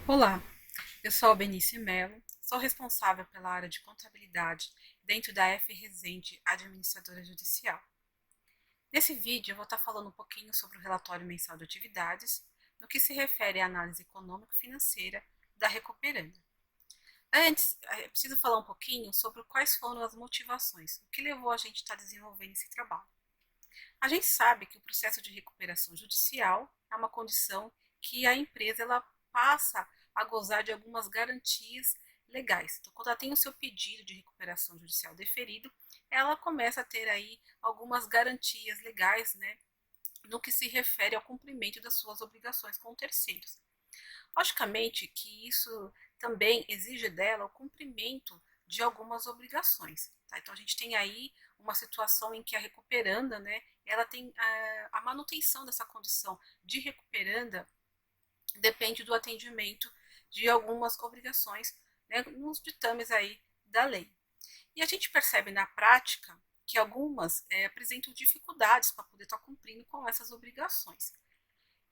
Olá, eu sou a Benice Mello, sou responsável pela área de contabilidade dentro da F. Resende, administradora judicial. Nesse vídeo eu vou estar falando um pouquinho sobre o relatório mensal de atividades, no que se refere à análise econômico-financeira da Recuperanda. Antes, é preciso falar um pouquinho sobre quais foram as motivações, o que levou a gente a estar desenvolvendo esse trabalho. A gente sabe que o processo de recuperação judicial é uma condição que a empresa ela passa a gozar de algumas garantias legais. Então, quando ela tem o seu pedido de recuperação judicial deferido, ela começa a ter aí algumas garantias legais, né, no que se refere ao cumprimento das suas obrigações com terceiros. Logicamente que isso também exige dela o cumprimento de algumas obrigações. Tá? Então a gente tem aí uma situação em que a recuperanda, né, ela tem a manutenção dessa condição de recuperanda depende do atendimento de algumas obrigações, né, nos ditames aí da lei. E a gente percebe na prática que algumas apresentam dificuldades para poder estar cumprindo com essas obrigações.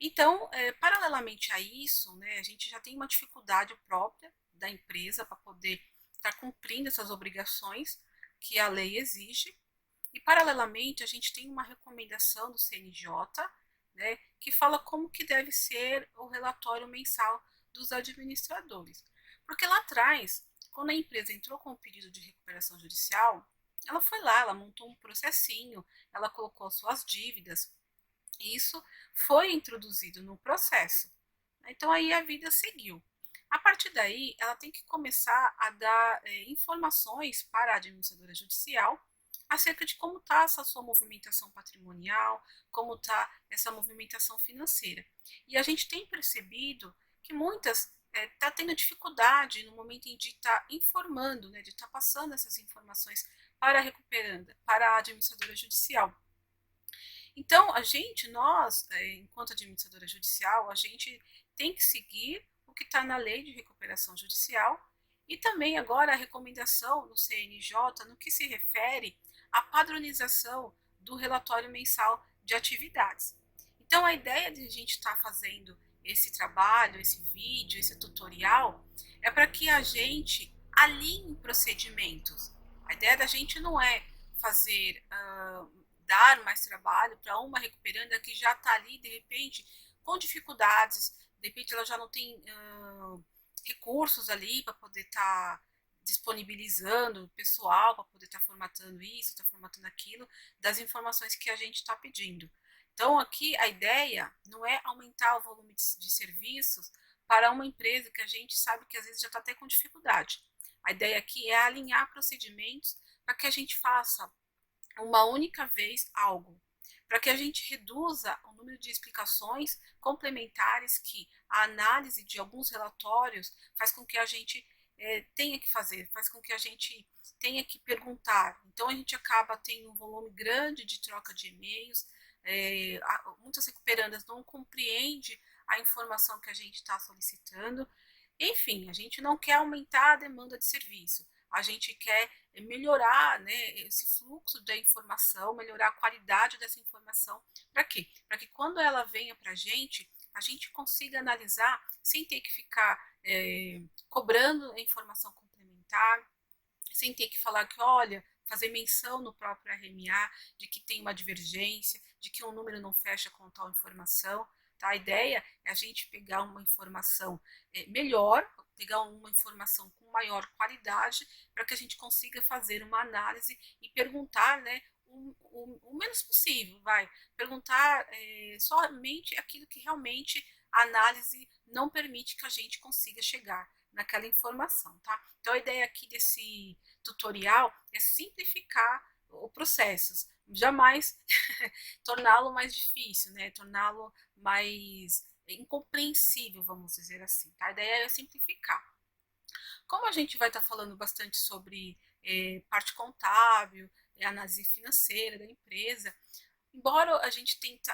Então, paralelamente a isso, né, a gente já tem uma dificuldade própria da empresa para poder estar cumprindo essas obrigações que a lei exige, e paralelamente a gente tem uma recomendação do CNJ, né, que fala como que deve ser o relatório mensal dos administradores. Porque lá atrás, quando a empresa entrou com o pedido de recuperação judicial, ela foi lá, ela montou um processinho, ela colocou suas dívidas, isso foi introduzido no processo. Então aí a vida seguiu. A partir daí, ela tem que começar a dar informações para a administradora judicial acerca de como está essa sua movimentação patrimonial, como está essa movimentação financeira. E a gente tem percebido que muitas tá tendo dificuldade no momento em de estar tá informando, né, de estar tá passando essas informações para a recuperanda, para a administradora judicial. Então, nós, enquanto administradora judicial, a gente tem que seguir o que está na lei de recuperação judicial e também agora a recomendação do CNJ no que se refere à padronização do relatório mensal de atividades. Então, a ideia de a gente estar fazendo esse trabalho, esse vídeo, esse tutorial, é para que a gente alinhe procedimentos. A ideia da gente não é fazer dar mais trabalho para uma recuperanda que já está ali, de repente, com dificuldades, de repente ela já não tem recursos ali para poder estar disponibilizando pessoal para poder estar formatando isso, estar formatando aquilo, das informações que a gente está pedindo. Então, aqui a ideia não é aumentar o volume de serviços para uma empresa que a gente sabe que às vezes já está até com dificuldade. A ideia aqui é alinhar procedimentos para que a gente faça uma única vez algo, para que a gente reduza o número de explicações complementares que a análise de alguns relatórios faz com que a gente tenha que fazer, faz com que a gente tenha que perguntar. Então a gente acaba tendo um volume grande de troca de e-mails, muitas recuperandas não compreendem a informação que a gente está solicitando. Enfim, a gente não quer aumentar a demanda de serviço, a gente quer melhorar, né, esse fluxo da informação, melhorar a qualidade dessa informação. Para quê? Para que quando ela venha para a gente consiga analisar sem ter que ficar cobrando a informação complementar, sem ter que falar que, olha, fazer menção no próprio RMA de que tem uma divergência, de que um número não fecha com tal informação. Tá? A ideia é a gente pegar uma informação melhor, pegar uma informação com maior qualidade, para que a gente consiga fazer uma análise e perguntar, né, o menos possível, vai perguntar somente aquilo que realmente a análise não permite que a gente consiga chegar naquela informação, tá? Então a ideia aqui desse tutorial é simplificar o processo, jamais torná-lo mais difícil, né? Torná-lo mais incompreensível, vamos dizer assim. Tá? A ideia é simplificar. Como a gente vai estar falando bastante sobre parte contábil, análise financeira da empresa, embora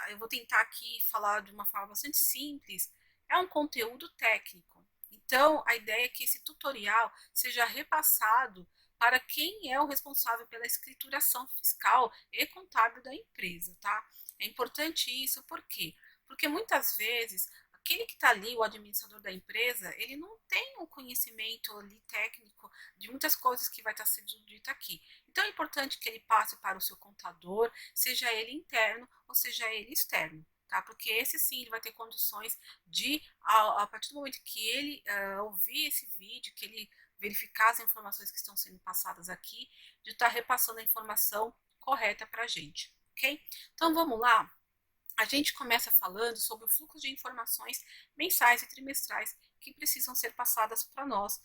eu vou tentar aqui falar de uma forma bastante simples, é um conteúdo técnico. Então, a ideia é que esse tutorial seja repassado para quem é o responsável pela escrituração fiscal e contábil da empresa, tá? É importante isso, por quê? Porque muitas vezes aquele que está ali, o administrador da empresa, ele não tem um conhecimento ali técnico de muitas coisas que vai estar sendo dito aqui. Então é importante que ele passe para o seu contador, seja ele interno ou seja ele externo. Tá? Porque esse sim ele vai ter condições de, a partir do momento que ele ouvir esse vídeo, que ele verificar as informações que estão sendo passadas aqui, de estar repassando a informação correta para a gente, ok? Então vamos lá. A gente começa falando sobre o fluxo de informações mensais e trimestrais que precisam ser passadas para nós,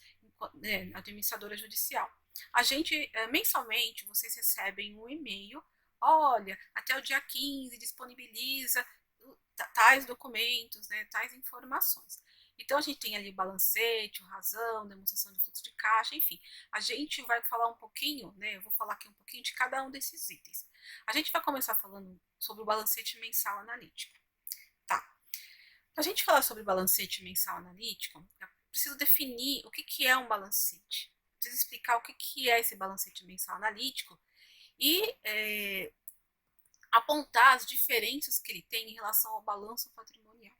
administradora judicial. A gente, mensalmente, vocês recebem um e-mail, olha, até o dia 15 disponibiliza tais documentos, né, tais informações. Então, a gente tem ali o balancete, o razão, demonstração de fluxo de caixa, enfim. A gente vai falar um pouquinho, né, eu vou falar aqui um pouquinho de cada um desses itens. A gente vai começar falando sobre o balancete mensal analítico. Tá. Para a gente falar sobre balancete mensal analítico, eu preciso definir o que é um balancete. Preciso explicar o que é esse balancete mensal analítico e apontar as diferenças que ele tem em relação ao balanço patrimonial.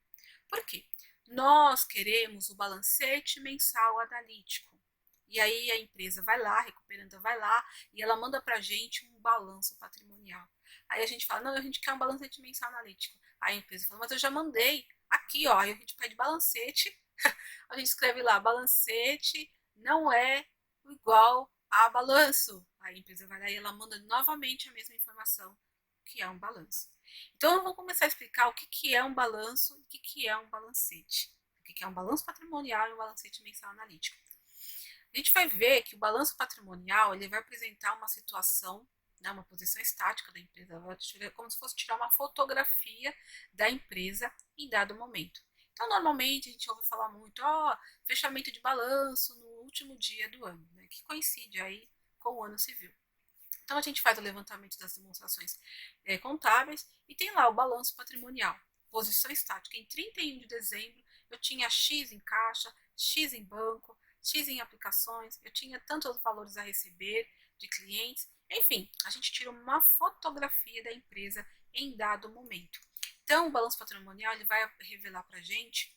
Por quê? Nós queremos o balancete mensal analítico. E aí a empresa vai lá, a recuperanda vai lá, e ela manda para a gente um balanço patrimonial. Aí a gente fala, não, a gente quer um balancete mensal analítico. Aí a empresa fala, mas eu já mandei aqui, ó. Aí a gente pede balancete, a gente escreve lá, balancete não é igual a balanço. Aí a empresa vai lá e ela manda novamente a mesma informação, que é um balanço. Então eu vou começar a explicar o que é um balanço e o que é um balancete. O que é um balanço patrimonial e um balancete mensal analítico. A gente vai ver que o balanço patrimonial ele vai apresentar uma situação, né, uma posição estática da empresa, como se fosse tirar uma fotografia da empresa em dado momento. Então, normalmente, a gente ouve falar muito, fechamento de balanço no último dia do ano, né, que coincide aí com o ano civil. Então, a gente faz o levantamento das demonstrações contábeis e tem lá o balanço patrimonial. Posição estática. Em 31 de dezembro, eu tinha X em caixa, X em banco, X em aplicações, eu tinha tantos valores a receber de clientes. Enfim, a gente tira uma fotografia da empresa em dado momento. Então, o balanço patrimonial ele vai revelar para a gente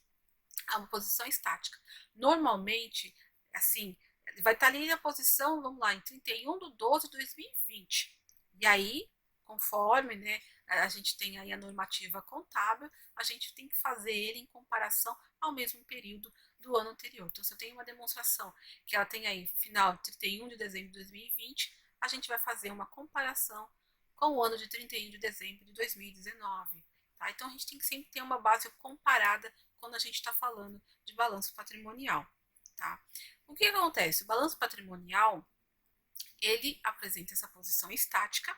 a posição estática. Normalmente, assim, vai estar ali na posição, vamos lá, em 31/12/2020. E aí, conforme, né, a gente tem aí a normativa contábil, a gente tem que fazer ele em comparação ao mesmo período do ano anterior. Então, se eu tenho uma demonstração que ela tem aí final 31 de dezembro de 2020, a gente vai fazer uma comparação com o ano de 31 de dezembro de 2019. Tá? Então, a gente tem que sempre ter uma base comparada quando a gente está falando de balanço patrimonial. Tá? O que acontece? O balanço patrimonial ele apresenta essa posição estática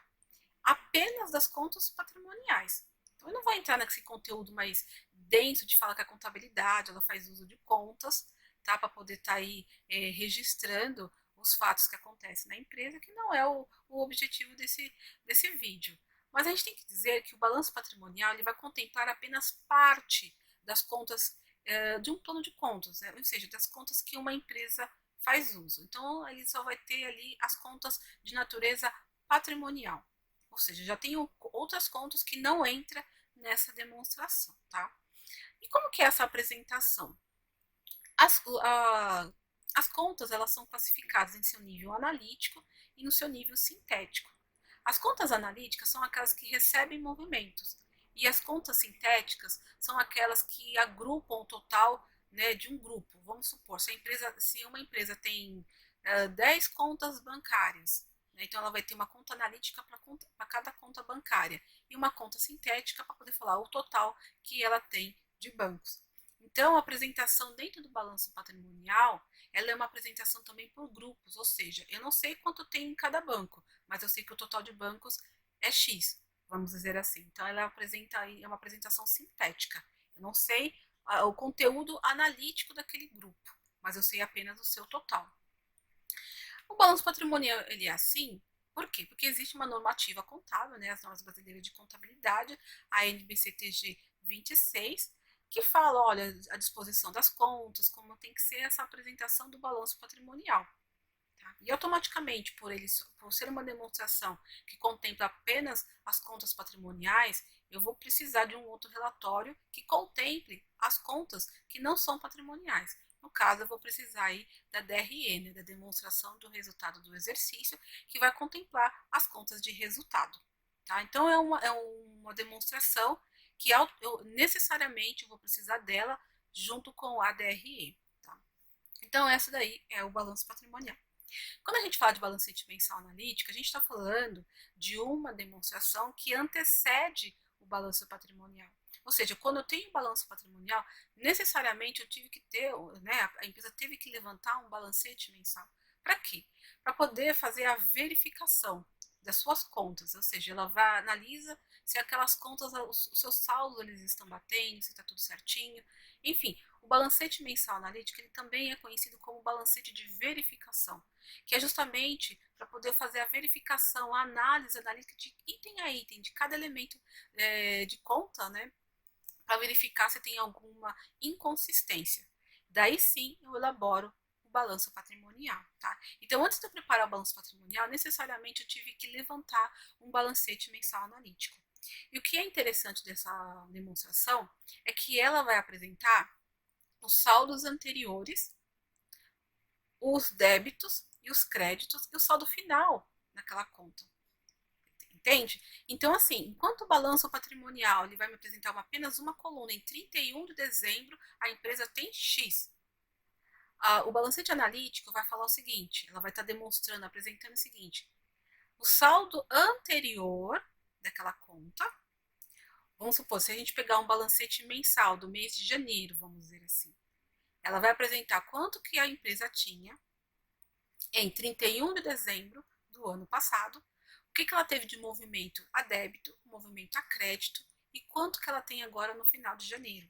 apenas das contas patrimoniais. Então, eu não vou entrar nesse conteúdo mais denso de falar que a contabilidade ela faz uso de contas, tá, para poder estar aí registrando os fatos que acontecem na empresa, que não é o objetivo desse vídeo. Mas a gente tem que dizer que o balanço patrimonial ele vai contemplar apenas parte das contas de um plano de contas, né? Ou seja, das contas que uma empresa faz uso. Então, ele só vai ter ali as contas de natureza patrimonial. Ou seja, já tem outras contas que não entram nessa demonstração, tá? E como que é essa apresentação? As contas elas são classificadas em seu nível analítico e no seu nível sintético. As contas analíticas são aquelas que recebem movimentos e as contas sintéticas são aquelas que agrupam o total, né, de um grupo. Vamos supor, se uma empresa tem 10 contas bancárias, né, então ela vai ter uma conta analítica para cada conta bancária e uma conta sintética para poder falar o total que ela tem de bancos. Então, a apresentação dentro do balanço patrimonial, ela é uma apresentação também por grupos, ou seja, eu não sei quanto tem em cada banco, mas eu sei que o total de bancos é X, vamos dizer assim. Então, ela apresenta é uma apresentação sintética. Eu não sei o conteúdo analítico daquele grupo, mas eu sei apenas o seu total. O balanço patrimonial ele é assim, por quê? Porque existe uma normativa contábil, né, as normas brasileiras de contabilidade, a NBCTG 26, que fala, olha, a disposição das contas, como tem que ser essa apresentação do balanço patrimonial. Tá? E automaticamente, por ser uma demonstração que contempla apenas as contas patrimoniais, eu vou precisar de um outro relatório que contemple as contas que não são patrimoniais. No caso, eu vou precisar aí da DRE, né, da demonstração do resultado do exercício, que vai contemplar as contas de resultado. Tá? Então, é uma demonstração que eu necessariamente vou precisar dela junto com a DRE. Tá? Então, essa daí é o balanço patrimonial. Quando a gente fala de balancete mensal analítico, a gente está falando de uma demonstração que antecede o balanço patrimonial. Ou seja, quando eu tenho balanço patrimonial, necessariamente eu tive que ter, né, a empresa teve que levantar um balancete mensal. Para quê? Para poder fazer a verificação das suas contas, ou seja, ela vai analisa se aquelas contas, os seus saldos eles estão batendo, se está tudo certinho, enfim. O balancete mensal analítico ele também é conhecido como balancete de verificação, que é justamente para poder fazer a verificação, a análise analítica de item a item, de cada elemento de conta, né, para verificar se tem alguma inconsistência. Daí sim eu elaboro o balanço patrimonial, tá? Então, antes de eu preparar o balanço patrimonial, necessariamente eu tive que levantar um balancete mensal analítico. E o que é interessante dessa demonstração é que ela vai apresentar os saldos anteriores, os débitos e os créditos e o saldo final naquela conta. Entende? Então, assim, enquanto o balanço patrimonial ele vai me apresentar apenas uma coluna em 31 de dezembro, a empresa tem X. O balancete analítico vai falar o seguinte, ela vai estar demonstrando, apresentando o seguinte, o saldo anterior daquela conta, vamos supor, se a gente pegar um balancete mensal do mês de janeiro, vamos dizer assim, ela vai apresentar quanto que a empresa tinha em 31 de dezembro do ano passado, o que ela teve de movimento a débito, movimento a crédito e quanto que ela tem agora no final de janeiro.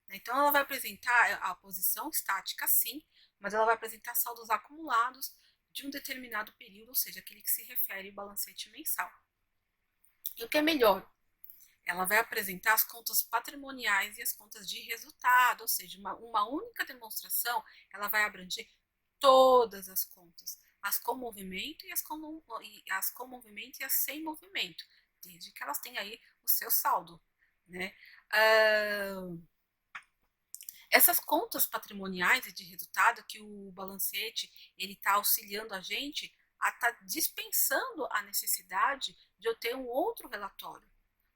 Então, ela vai apresentar a posição estática, sim, mas ela vai apresentar saldos acumulados de um determinado período, ou seja, aquele que se refere ao balancete mensal. E o que é melhor? Ela vai apresentar as contas patrimoniais e as contas de resultado, ou seja, uma única demonstração, ela vai abranger todas as contas, as com movimento e as com movimento e as sem movimento, desde que elas tenham aí o seu saldo, né? Essas contas patrimoniais e de resultado que o balancete ele está auxiliando a gente a estar dispensando a necessidade de eu ter um outro relatório.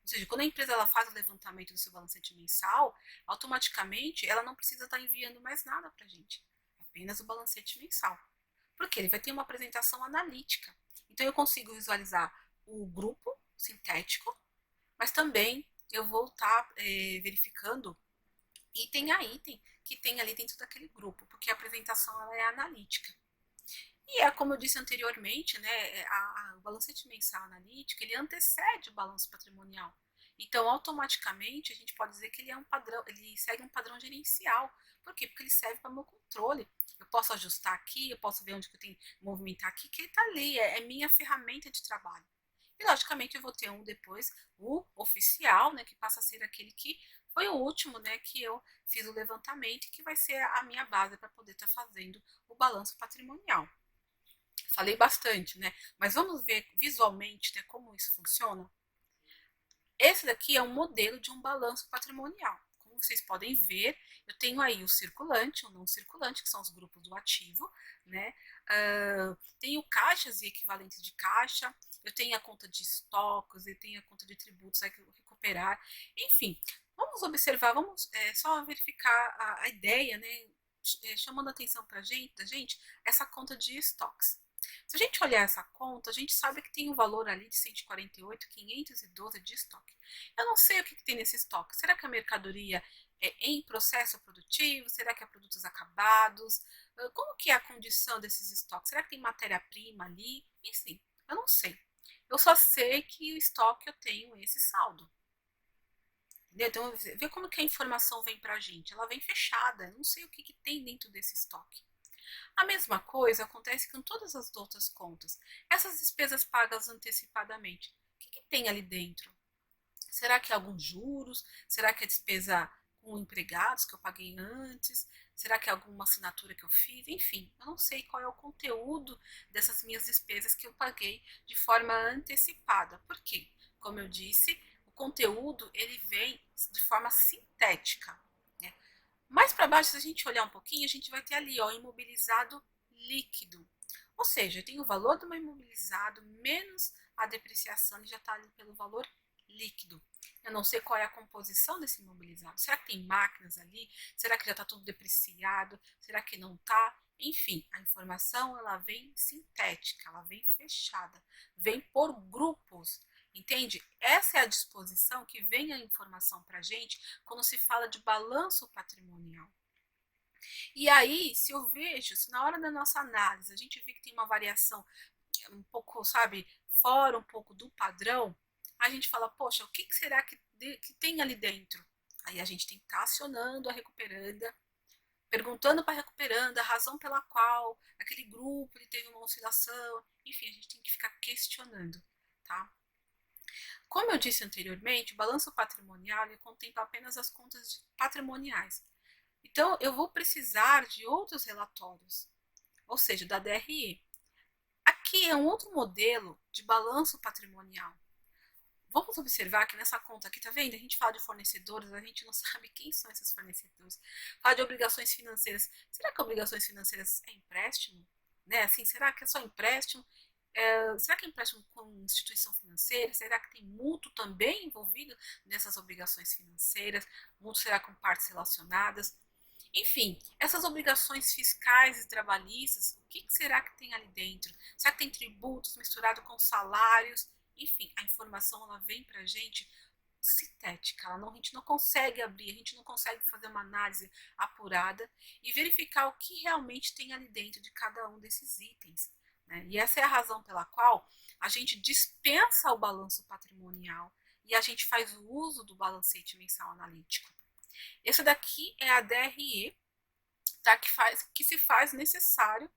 Ou seja, quando a empresa ela faz o levantamento do seu balancete mensal, automaticamente ela não precisa estar enviando mais nada para a gente, apenas o balancete mensal. Porque ele vai ter uma apresentação analítica. Então eu consigo visualizar o grupo sintético, mas também eu vou estar verificando item a item que tem ali dentro daquele grupo, porque a apresentação ela é analítica. E é como eu disse anteriormente, né, o balancete mensal analítico, ele antecede o balanço patrimonial. Então, automaticamente, a gente pode dizer que ele é um padrão, ele segue um padrão gerencial. Por quê? Porque ele serve para o meu controle. Eu posso ajustar aqui, eu posso ver onde que eu tenho que movimentar aqui, que ele está ali, é minha ferramenta de trabalho. E, logicamente, eu vou ter um depois, o oficial, né, que passa a ser aquele que foi o último, né, que eu fiz o levantamento e que vai ser a minha base para poder estar fazendo o balanço patrimonial. Falei bastante, né? Mas vamos ver visualmente, né, como isso funciona? Esse daqui é um modelo de um balanço patrimonial. Como vocês podem ver, eu tenho aí o circulante, o não circulante, que são os grupos do ativo, né? Tenho caixas e equivalentes de caixa, eu tenho a conta de estoques, eu tenho a conta de tributos a recuperar, enfim. Vamos observar, vamos só verificar a ideia, né? Chamando a atenção para da gente, essa conta de estoques. Se a gente olhar essa conta, a gente sabe que tem um valor ali de 148.512 de estoque. Eu não sei o que tem nesse estoque. Será que a mercadoria é em processo produtivo? Será que é produtos acabados? Como que é a condição desses estoques? Será que tem matéria-prima ali? Enfim, eu não sei. Eu só sei que o estoque eu tenho esse saldo. Entendeu? Então, vê como que a informação vem para a gente. Ela vem fechada. Eu não sei o que tem dentro desse estoque. A mesma coisa acontece com todas as outras contas. Essas despesas pagas antecipadamente, o que tem ali dentro? Será que é alguns juros? Será que é despesa com empregados que eu paguei antes? Será que é alguma assinatura que eu fiz? Enfim, eu não sei qual é o conteúdo dessas minhas despesas que eu paguei de forma antecipada. Por quê? Como eu disse, o conteúdo ele vem de forma sintética, né? Mais para baixo, se a gente olhar um pouquinho, a gente vai ter ali, ó, imobilizado líquido. Ou seja, tem o valor do meu imobilizado menos a depreciação, ele já está ali pelo valor líquido. Eu não sei qual é a composição desse imobilizado. Será que tem máquinas ali? Será que já está tudo depreciado? Será que não está? Enfim, a informação ela vem sintética, ela vem fechada, vem por grupos. Entende? Essa é a disposição que vem a informação para a gente quando se fala de balanço patrimonial. E aí, se eu vejo, se na hora da nossa análise a gente vê que tem uma variação um pouco, sabe, fora um pouco do padrão, a gente fala, poxa, o que será que tem ali dentro? Aí a gente tem que estar acionando a recuperanda, perguntando para a recuperanda a razão pela qual aquele grupo ele teve uma oscilação, enfim, a gente tem que ficar questionando, tá? Como eu disse anteriormente, o balanço patrimonial ele contempla apenas as contas patrimoniais. Então, eu vou precisar de outros relatórios, ou seja, da DRE. Aqui é um outro modelo de balanço patrimonial. Vamos observar que nessa conta aqui, tá vendo? A gente fala de fornecedores, a gente não sabe quem são esses fornecedores. Fala de obrigações financeiras. Será que obrigações financeiras é empréstimo? Né? Assim, será que é só empréstimo? Será que é empréstimo com instituição financeira? Será que tem mútuo também envolvido nessas obrigações financeiras? Mútuo será com partes relacionadas? Enfim, essas obrigações fiscais e trabalhistas, o que será que tem ali dentro? Será que tem tributos misturado com salários? Enfim, a informação ela vem para a gente sintética, a gente não consegue abrir, a gente não consegue fazer uma análise apurada e verificar o que realmente tem ali dentro de cada um desses itens. Né? E essa é a razão pela qual a gente dispensa o balanço patrimonial e a gente faz o uso do balancete mensal analítico. Esse daqui é a DRE, tá? Que se faz necessário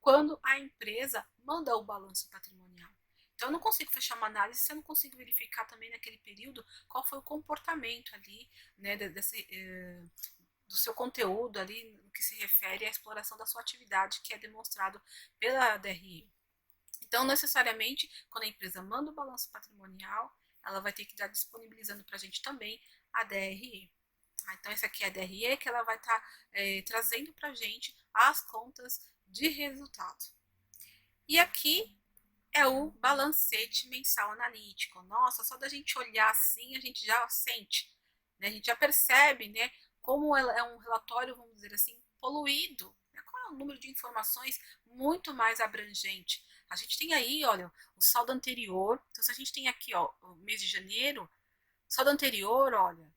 quando a empresa manda o balanço patrimonial. Então, eu não consigo fechar uma análise se eu não consigo verificar também naquele período qual foi o comportamento ali, né, do seu conteúdo ali, no que se refere à exploração da sua atividade, que é demonstrado pela DRE. Então, necessariamente, quando a empresa manda o balanço patrimonial, ela vai ter que estar disponibilizando para a gente também a DRE. Então, essa aqui é a DRE que ela vai estar trazendo para a gente as contas de resultado. E aqui é o balancete mensal analítico. Nossa, só da gente olhar assim, a gente já sente, né? A gente já percebe, né, como ela é um relatório, vamos dizer assim, poluído. Né? Qual é o número de informações muito mais abrangente? A gente tem aí, olha, o saldo anterior. Então, se a gente tem aqui, ó, o mês de janeiro, saldo anterior, olha,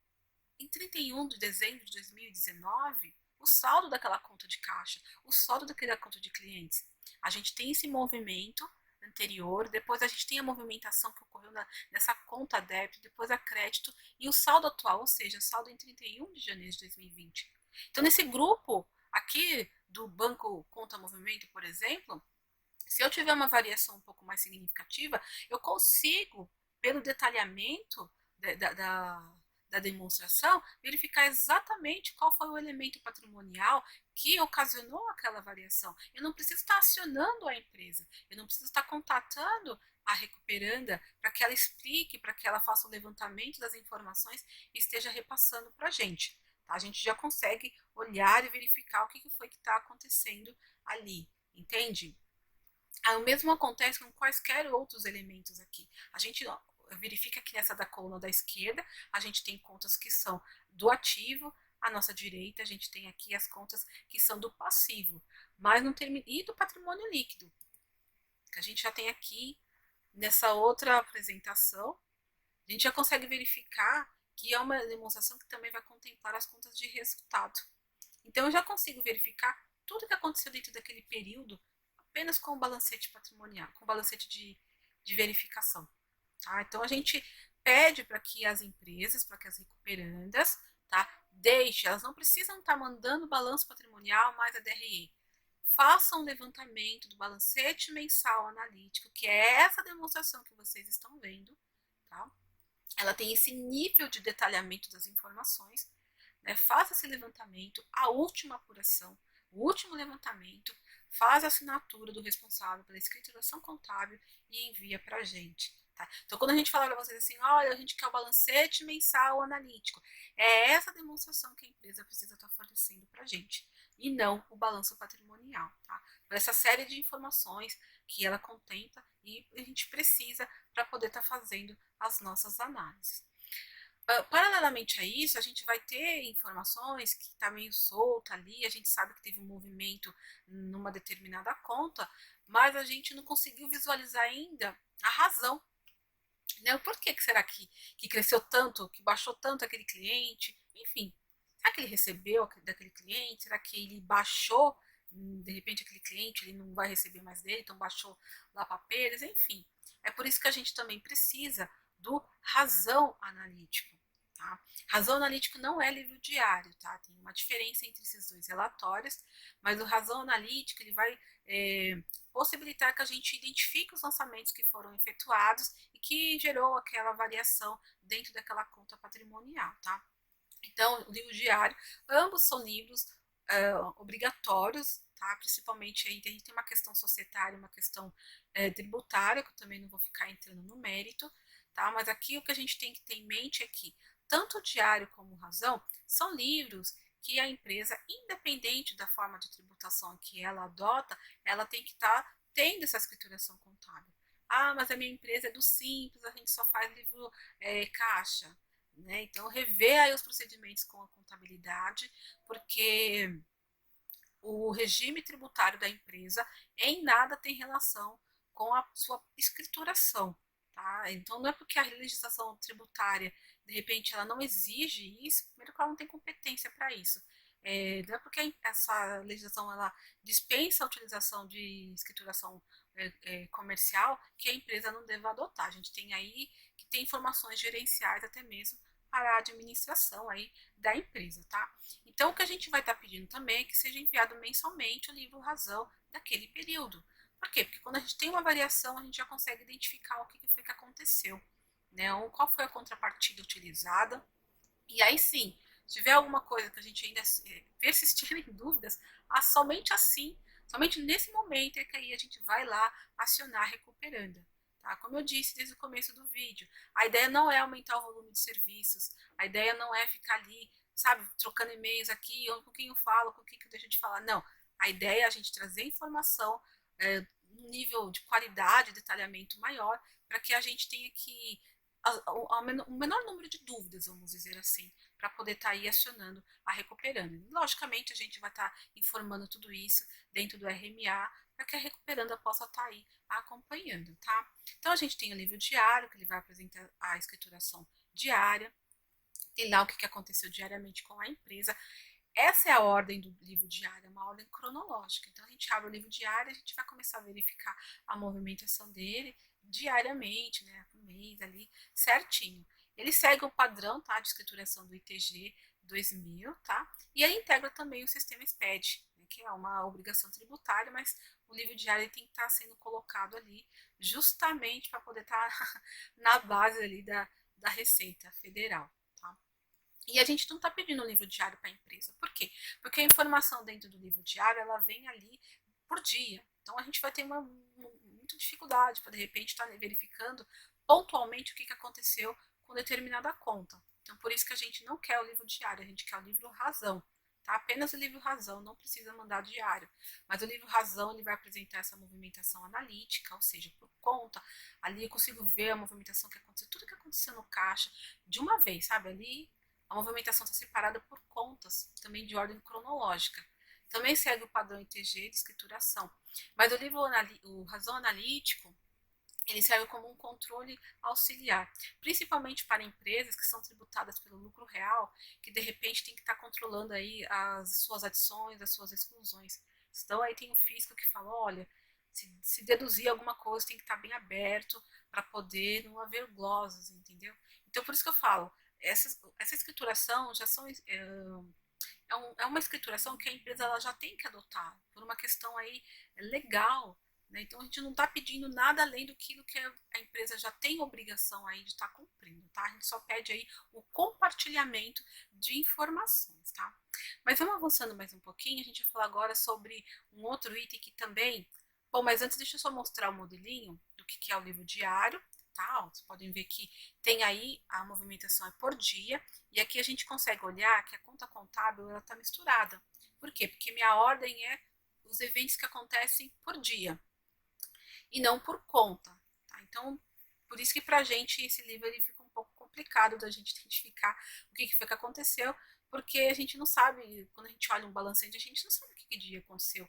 em 31 de dezembro de 2019, o saldo daquela conta de caixa, o saldo daquela conta de clientes. A gente tem esse movimento anterior, depois a gente tem a movimentação que ocorreu nessa conta débito, depois a crédito e o saldo atual, ou seja, saldo em 31 de janeiro de 2020. Então, nesse grupo aqui do banco conta movimento, por exemplo, se eu tiver uma variação um pouco mais significativa, eu consigo, pelo detalhamento da demonstração, verificar exatamente qual foi o elemento patrimonial que ocasionou aquela variação. Eu não preciso estar acionando a empresa, eu não preciso estar contatando a recuperanda para que ela explique, para que ela faça o levantamento das informações e esteja repassando para a gente. Tá? A gente já consegue olhar e verificar o que foi que está acontecendo ali, entende? O mesmo acontece com quaisquer outros elementos aqui. A gente verifica que nessa da coluna da esquerda, a gente tem contas que são do ativo, à nossa direita a gente tem aqui as contas que são do passivo, mas não termina, e do patrimônio líquido, que a gente já tem aqui nessa outra apresentação, a gente já consegue verificar que é uma demonstração que também vai contemplar as contas de resultado. Então eu já consigo verificar tudo que aconteceu dentro daquele período apenas com o balancete patrimonial, com o balancete de verificação. Tá? Então, a gente pede para que as empresas, para que as recuperandas, tá, deixem, elas não precisam estar mandando balanço patrimonial mais a DRE. Façam um levantamento do balancete mensal analítico, que é essa demonstração que vocês estão vendo. Tá? Ela tem esse nível de detalhamento das informações. Né? Faça esse levantamento, a última apuração, o último levantamento, faz a assinatura do responsável pela escrituração contábil e envia para a gente. Tá? Então, quando a gente fala para vocês assim, olha, a gente quer o balancete mensal analítico, é essa demonstração que a empresa precisa estar fornecendo para a gente, e não o balanço patrimonial. Tá? Por essa série de informações que ela contempla e a gente precisa para poder estar fazendo as nossas análises. Paralelamente a isso, a gente vai ter informações que está meio solta ali, a gente sabe que teve um movimento numa determinada conta, mas a gente não conseguiu visualizar ainda a razão, né? Por que será que cresceu tanto, que baixou tanto aquele cliente? Enfim, será que ele recebeu daquele cliente? Será que ele baixou? De repente aquele cliente ele não vai receber mais dele, então baixou lá para perdas, enfim. É por isso que a gente também precisa do razão analítico. Tá? Razão analítico não é livro diário, tá? Tem uma diferença entre esses dois relatórios, mas o razão analítico ele vai possibilitar que a gente identifique os lançamentos que foram efetuados e que gerou aquela variação dentro daquela conta patrimonial, tá? Então, o livro diário, ambos são livros obrigatórios, tá? Principalmente aí a gente tem uma questão societária, uma questão tributária, que eu também não vou ficar entrando no mérito, tá? Mas aqui o que a gente tem que ter em mente é que tanto o diário como o razão são livros que a empresa, independente da forma de tributação que ela adota, ela tem que estar tendo essa escrituração contábil. Ah, mas a minha empresa é do simples, a gente só faz livro caixa. Né? Então, rever aí os procedimentos com a contabilidade, porque o regime tributário da empresa em nada tem relação com a sua escrituração. Tá? Então, não é porque a legislação tributária, de repente, ela não exige isso, primeiro que ela não tem competência para isso. Não é porque essa legislação ela dispensa a utilização de escrituração comercial que a empresa não deva adotar. A gente tem aí que tem informações gerenciais até mesmo para a administração aí da empresa, tá? Então, o que a gente vai estar pedindo também é que seja enviado mensalmente o livro razão daquele período. Por quê? Porque quando a gente tem uma variação, a gente já consegue identificar o que foi que aconteceu, né? Ou qual foi a contrapartida utilizada. E aí sim, se tiver alguma coisa que a gente ainda persistir em dúvidas, somente assim, somente nesse momento é que aí a gente vai lá acionar recuperando. Tá? Como eu disse desde o começo do vídeo, a ideia não é aumentar o volume de serviços, a ideia não é ficar ali, sabe, trocando e-mails aqui, ou com quem eu falo, com quem eu deixo de falar. Não, a ideia é a gente trazer informação um nível de qualidade, detalhamento maior, para que a gente tenha que o menor número de dúvidas, vamos dizer assim, para poder estar aí acionando a recuperando. E, logicamente, a gente vai estar informando tudo isso dentro do RMA para que a recuperanda possa estar aí acompanhando, tá? Então, a gente tem o livro diário, que ele vai apresentar a escrituração diária, tem lá o que aconteceu diariamente com a empresa. Essa é a ordem do livro diário, é uma ordem cronológica. Então, a gente abre o livro diário, a gente vai começar a verificar a movimentação dele diariamente, né, por mês ali, certinho. Ele segue o padrão, tá, de escrituração do ITG 2000, tá? E ele integra também o sistema SPED, né, que é uma obrigação tributária, mas o livro diário tem que estar sendo colocado ali justamente para poder estar na base ali da Receita Federal. E a gente não está pedindo um livro diário para a empresa. Por quê? Porque a informação dentro do livro diário ela vem ali por dia. Então a gente vai ter muita dificuldade para de repente estar verificando pontualmente o que aconteceu com determinada conta. Então por isso que a gente não quer o livro diário, a gente quer o livro razão. Tá? Apenas o livro razão, não precisa mandar diário. Mas o livro razão ele vai apresentar essa movimentação analítica, ou seja, por conta. Ali eu consigo ver a movimentação que aconteceu, tudo que aconteceu no caixa de uma vez, sabe? Ali a movimentação está separada por contas, também de ordem cronológica. Também segue o padrão ITG de escrituração. Mas o livro o razão analítico, ele serve como um controle auxiliar, principalmente para empresas que são tributadas pelo lucro real, que de repente tem que estar controlando aí as suas adições, as suas exclusões. Então aí tem o fisco que fala, olha, se deduzir alguma coisa tem que estar bem aberto para poder não haver glosas, entendeu? Então por isso que eu falo, essa escrituração já são é uma escrituração que a empresa ela já tem que adotar por uma questão aí legal, né? Então a gente não está pedindo nada além do que a empresa já tem obrigação aí de estar cumprindo, tá? A gente só pede aí o compartilhamento de informações, tá? Mas vamos avançando mais um pouquinho, a gente vai falar agora sobre um outro item que também... Bom, mas antes deixa eu só mostrar o modelinho do que é o livro diário, tá? Vocês podem ver que tem aí a movimentação é por dia, e aqui a gente consegue olhar que a conta contábil ela está misturada. Por quê? Porque minha ordem é os eventos que acontecem por dia e não por conta, tá? Então, por isso que pra gente esse livro ele fica um pouco complicado da gente identificar o que foi que aconteceu, porque a gente não sabe, quando a gente olha um balancete, a gente não sabe o que dia aconteceu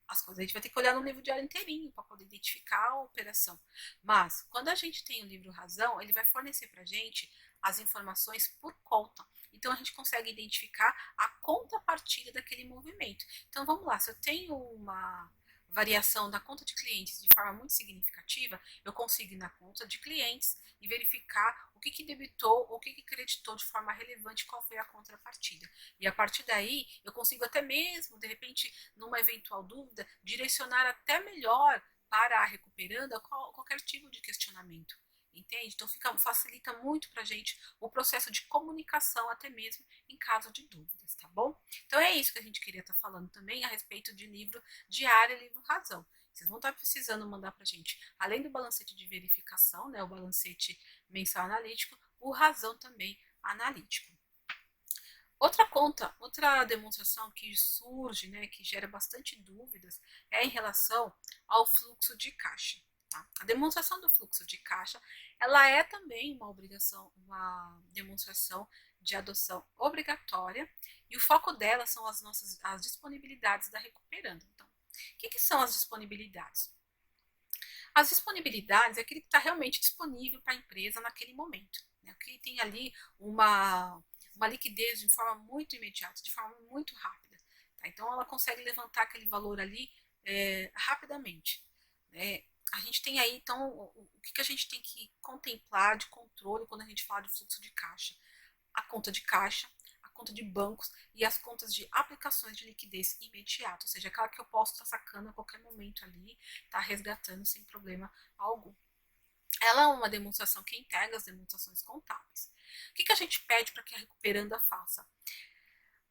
as coisas. A gente vai ter que olhar no livro diário inteirinho para poder identificar a operação. Mas, quando a gente tem o livro Razão, ele vai fornecer para a gente as informações por conta. Então, a gente consegue identificar a contrapartida daquele movimento. Então, vamos lá, se eu tenho uma variação da conta de clientes de forma muito significativa, eu consigo ir na conta de clientes e verificar o que debitou ou o que creditou de forma relevante, qual foi a contrapartida. E a partir daí, eu consigo até mesmo, de repente, numa eventual dúvida, direcionar até melhor para a recuperanda qualquer tipo de questionamento. Entende? Então facilita muito para a gente o processo de comunicação, até mesmo em caso de dúvidas, tá bom? Então é isso que a gente queria estar falando também a respeito de livro diário e livro razão. Vocês vão estar precisando mandar para a gente, além do balancete de verificação, né, o balancete mensal analítico, o razão também analítico. Outra demonstração que surge, né, que gera bastante dúvidas, é em relação ao fluxo de caixa. Tá? A demonstração do fluxo de caixa, ela é também uma obrigação, uma demonstração de adoção obrigatória, e o foco dela são as disponibilidades da recuperanda. Então, o que são as disponibilidades? As disponibilidades é aquele que está realmente disponível para a empresa naquele momento, né? Que tem ali uma liquidez de forma muito imediata, de forma muito rápida. Tá? Então, ela consegue levantar aquele valor ali rapidamente. Né? A gente tem aí, então, o que a gente tem que contemplar de controle quando a gente fala de fluxo de caixa? A conta de caixa, a conta de bancos e as contas de aplicações de liquidez imediata, ou seja, aquela que eu posso estar sacando a qualquer momento ali, tá resgatando sem problema algum. Ela é uma demonstração que integra as demonstrações contábeis. O que a gente pede para que a recuperanda faça?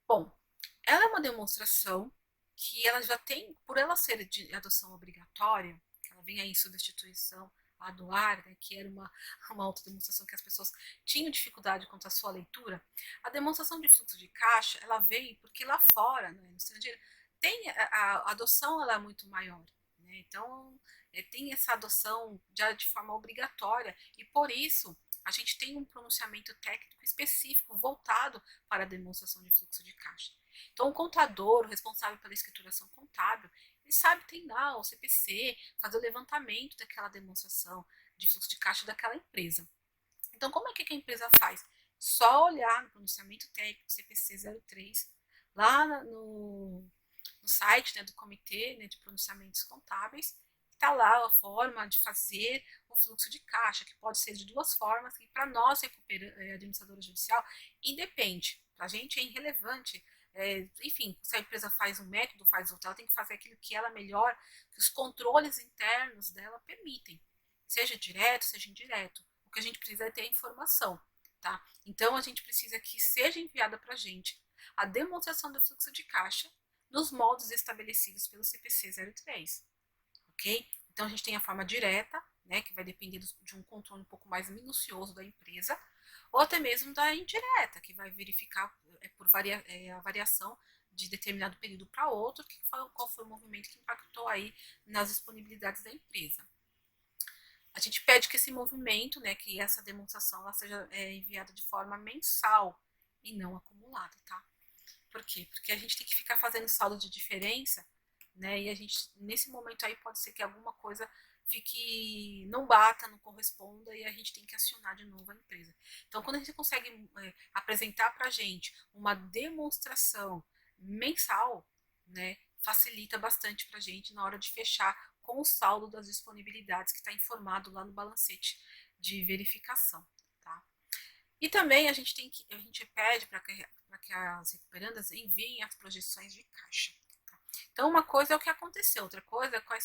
Bom, ela é uma demonstração que ela já tem, por ela ser de adoção obrigatória, ela vem aí em substituição a do ar, né, que era uma autodemonstração que as pessoas tinham dificuldade quanto à sua leitura, a demonstração de fluxo de caixa, ela vem porque lá fora, né, no estrangeiro, tem a adoção ela é muito maior. Né, então, tem essa adoção já de forma obrigatória e por isso a gente tem um pronunciamento técnico específico voltado para a demonstração de fluxo de caixa. Então, o contador, o responsável pela escrituração contábil, ele sabe treinar o CPC, fazer o levantamento daquela demonstração de fluxo de caixa daquela empresa. Então, como é que a empresa faz? Só olhar no pronunciamento técnico CPC 03, lá no site, né, do Comitê, né, de Pronunciamentos Contábeis, está lá a forma de fazer o fluxo de caixa, que pode ser de duas formas, e para nós, administradora judicial, independe. Para a gente é irrelevante. Enfim, se a empresa faz um método, faz outro, ela tem que fazer aquilo que ela melhor, que os controles internos dela permitem, seja direto, seja indireto. O que a gente precisa é ter informação, tá? Então, a gente precisa que seja enviada para a gente a demonstração do fluxo de caixa nos moldes estabelecidos pelo CPC 03, ok? Então, a gente tem a forma direta, né, que vai depender de um controle um pouco mais minucioso da empresa, ou até mesmo da indireta, que vai verificar por a variação de determinado período para outro, qual foi o movimento que impactou aí nas disponibilidades da empresa. A gente pede que esse movimento, né, que essa demonstração ela seja enviada de forma mensal e não acumulada, tá? Por quê? Porque a gente tem que ficar fazendo saldo de diferença, né? E a gente, nesse momento aí, pode ser que alguma coisa fique, não bata, não corresponda, e a gente tem que acionar de novo a empresa. Então, quando a gente consegue apresentar para a gente uma demonstração mensal, né, facilita bastante para a gente na hora de fechar com o saldo das disponibilidades que está informado lá no balancete de verificação, tá? E também a gente pede para que as recuperandas enviem as projeções de caixa. Tá? Então, uma coisa é o que aconteceu, outra coisa é qual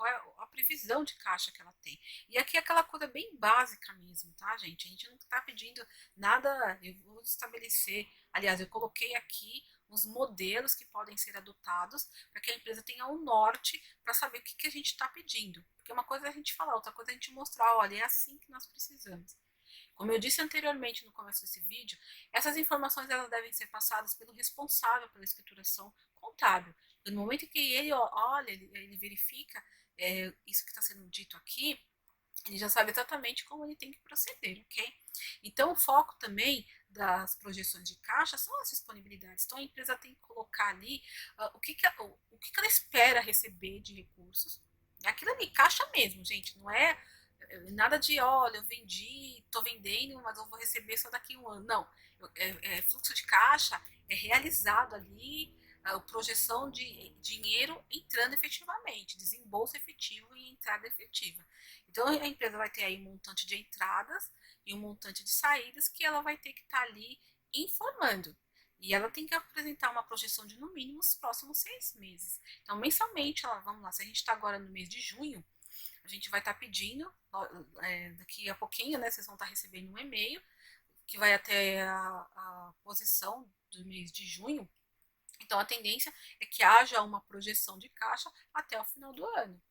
é a previsão de caixa que ela tem. E aqui é aquela coisa bem básica mesmo, tá, gente? A gente não está pedindo nada, eu vou estabelecer, aliás, eu coloquei aqui os modelos que podem ser adotados para que a empresa tenha um norte para saber o que a gente está pedindo. Porque uma coisa é a gente falar, outra coisa é a gente mostrar, olha, é assim que nós precisamos. Como eu disse anteriormente no começo desse vídeo, essas informações elas devem ser passadas pelo responsável pela escrituração contábil. No momento em que ele olha, ele verifica isso que está sendo dito aqui, ele já sabe exatamente como ele tem que proceder, ok? Então, o foco também das projeções de caixa são as disponibilidades. Então, a empresa tem que colocar ali o que ela espera receber de recursos. É aquilo ali, caixa mesmo, gente, não é nada de, olha, eu vendi, estou vendendo, mas eu vou receber só daqui a um ano. Não, fluxo de caixa é realizado ali, a projeção de dinheiro entrando efetivamente, desembolso efetivo e entrada efetiva. Então a empresa vai ter aí um montante de entradas e um montante de saídas que ela vai ter que estar ali informando. E ela tem que apresentar uma projeção de no mínimo os próximos 6 meses. Então, mensalmente, vamos lá, se a gente está agora no mês de junho, a gente vai estar pedindo, daqui a pouquinho, né, vocês vão estar recebendo um e-mail que vai até a posição do mês de junho. Então, a tendência é que haja uma projeção de caixa até o final do ano.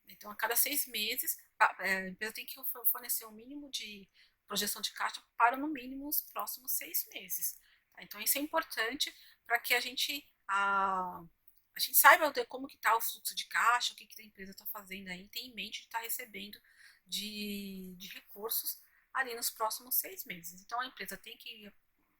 Então, a cada 6 meses, a empresa tem que fornecer um mínimo de projeção de caixa para, no mínimo, os próximos 6 meses. Tá? Então, isso é importante para que a gente saiba como que está o fluxo de caixa, o que a empresa está fazendo aí, tem em mente de estar recebendo de recursos ali nos próximos 6 meses. Então, a empresa tem que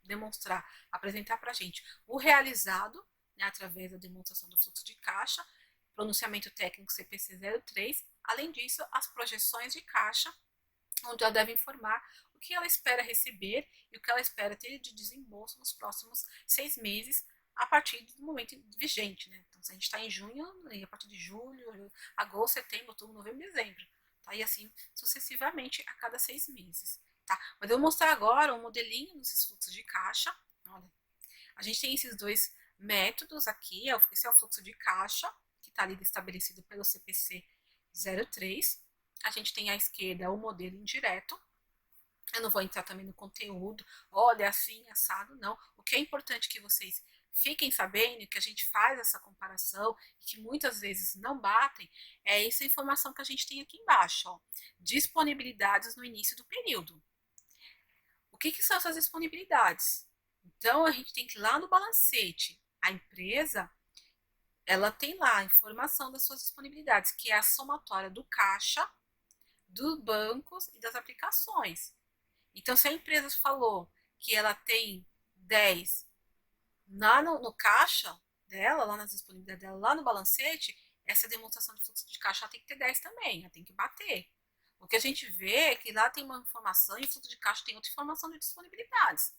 demonstrar, apresentar para a gente o realizado, né, através da demonstração do fluxo de caixa, pronunciamento técnico CPC 03. Além disso, as projeções de caixa, onde ela deve informar o que ela espera receber e o que ela espera ter de desembolso nos próximos 6 meses, a partir do momento vigente, né? Então, se a gente está em junho, a partir de julho, agosto, setembro, outubro, novembro, dezembro, tá? E assim sucessivamente a cada 6 meses, tá? Mas eu vou mostrar agora um modelinho desses fluxos de caixa. Olha, a gente tem esses dois métodos aqui, esse é o fluxo de caixa, que está ali estabelecido pelo CPC 03. A gente tem à esquerda o modelo indireto. Eu não vou entrar também no conteúdo, olha, assim, assado, não. O que é importante que vocês fiquem sabendo, que a gente faz essa comparação, e que muitas vezes não batem, é essa informação que a gente tem aqui embaixo, ó. Disponibilidades no início do período. O que são essas disponibilidades? Então, a gente tem que ir lá no balancete. A empresa, ela tem lá a informação das suas disponibilidades, que é a somatória do caixa, dos bancos e das aplicações. Então, se a empresa falou que ela tem 10 lá no caixa dela, lá nas disponibilidades dela, lá no balancete, essa demonstração de fluxo de caixa tem que ter 10 também, ela tem que bater. O que a gente vê é que lá tem uma informação e o fluxo de caixa tem outra informação de disponibilidades.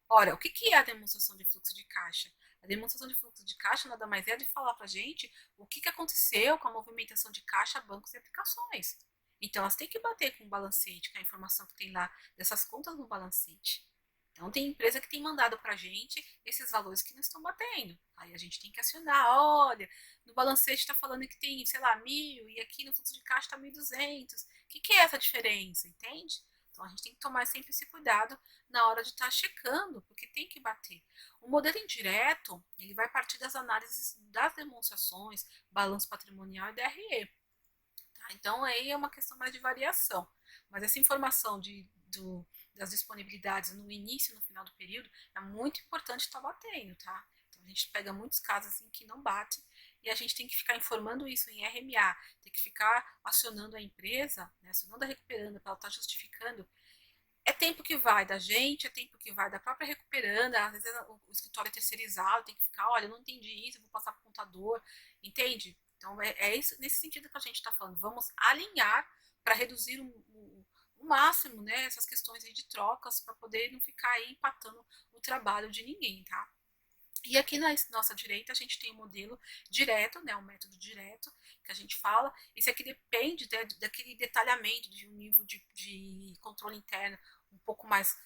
Ora, o que é a demonstração de fluxo de caixa? A demonstração de fluxo de caixa nada mais é de falar para a gente o que aconteceu com a movimentação de caixa, bancos e aplicações. Então, elas têm que bater com o balancete, com a informação que tem lá dessas contas no balancete. Então, tem empresa que tem mandado para a gente esses valores que não estão batendo. Aí a gente tem que acionar, olha, no balancete está falando que tem, sei lá, 1.000 e aqui no fluxo de caixa está 1.200. O que é essa diferença, entende? Então, a gente tem que tomar sempre esse cuidado na hora de estar checando, porque tem que bater. O modelo indireto, ele vai partir das análises das demonstrações, balanço patrimonial e DRE. Tá? Então, aí é uma questão mais de variação. Mas essa informação das disponibilidades no início e no final do período é muito importante estar batendo, tá? Então, a gente pega muitos casos assim que não bate e a gente tem que ficar informando isso em RMA, tem que ficar acionando a empresa, né, acionando a recuperando para ela estar justificando. É tempo que vai da gente, é tempo que vai da própria recuperanda, às vezes o escritório é terceirizado, tem que ficar, olha, eu não entendi isso, eu vou passar para o contador, entende? Então é isso, nesse sentido que a gente está falando, vamos alinhar para reduzir o máximo, né, essas questões aí de trocas, para poder não ficar aí empatando o trabalho de ninguém, tá? E aqui na nossa direita a gente tem o modelo direto, né, o método direto que a gente fala. Esse aqui depende daquele detalhamento, de um nível de controle interno um pouco mais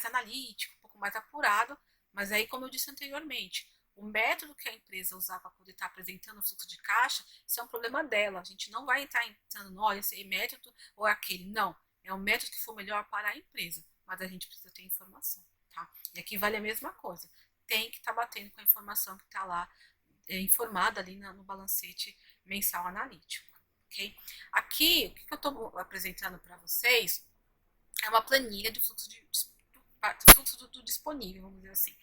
analítico, um pouco mais apurado. Mas aí, como eu disse anteriormente, O método que a empresa usar para poder estar apresentando o fluxo de caixa, isso é um problema dela. A gente não vai estar entrando, olha, esse método ou aquele. Não. É o método que for melhor para a empresa. Mas a gente precisa ter informação. Tá? E aqui vale a mesma coisa. Tem que estar batendo com a informação que está lá, informada ali no balancete mensal analítico. Okay? Aqui, o que eu estou apresentando para vocês é uma planilha do fluxo do disponível, vamos dizer assim.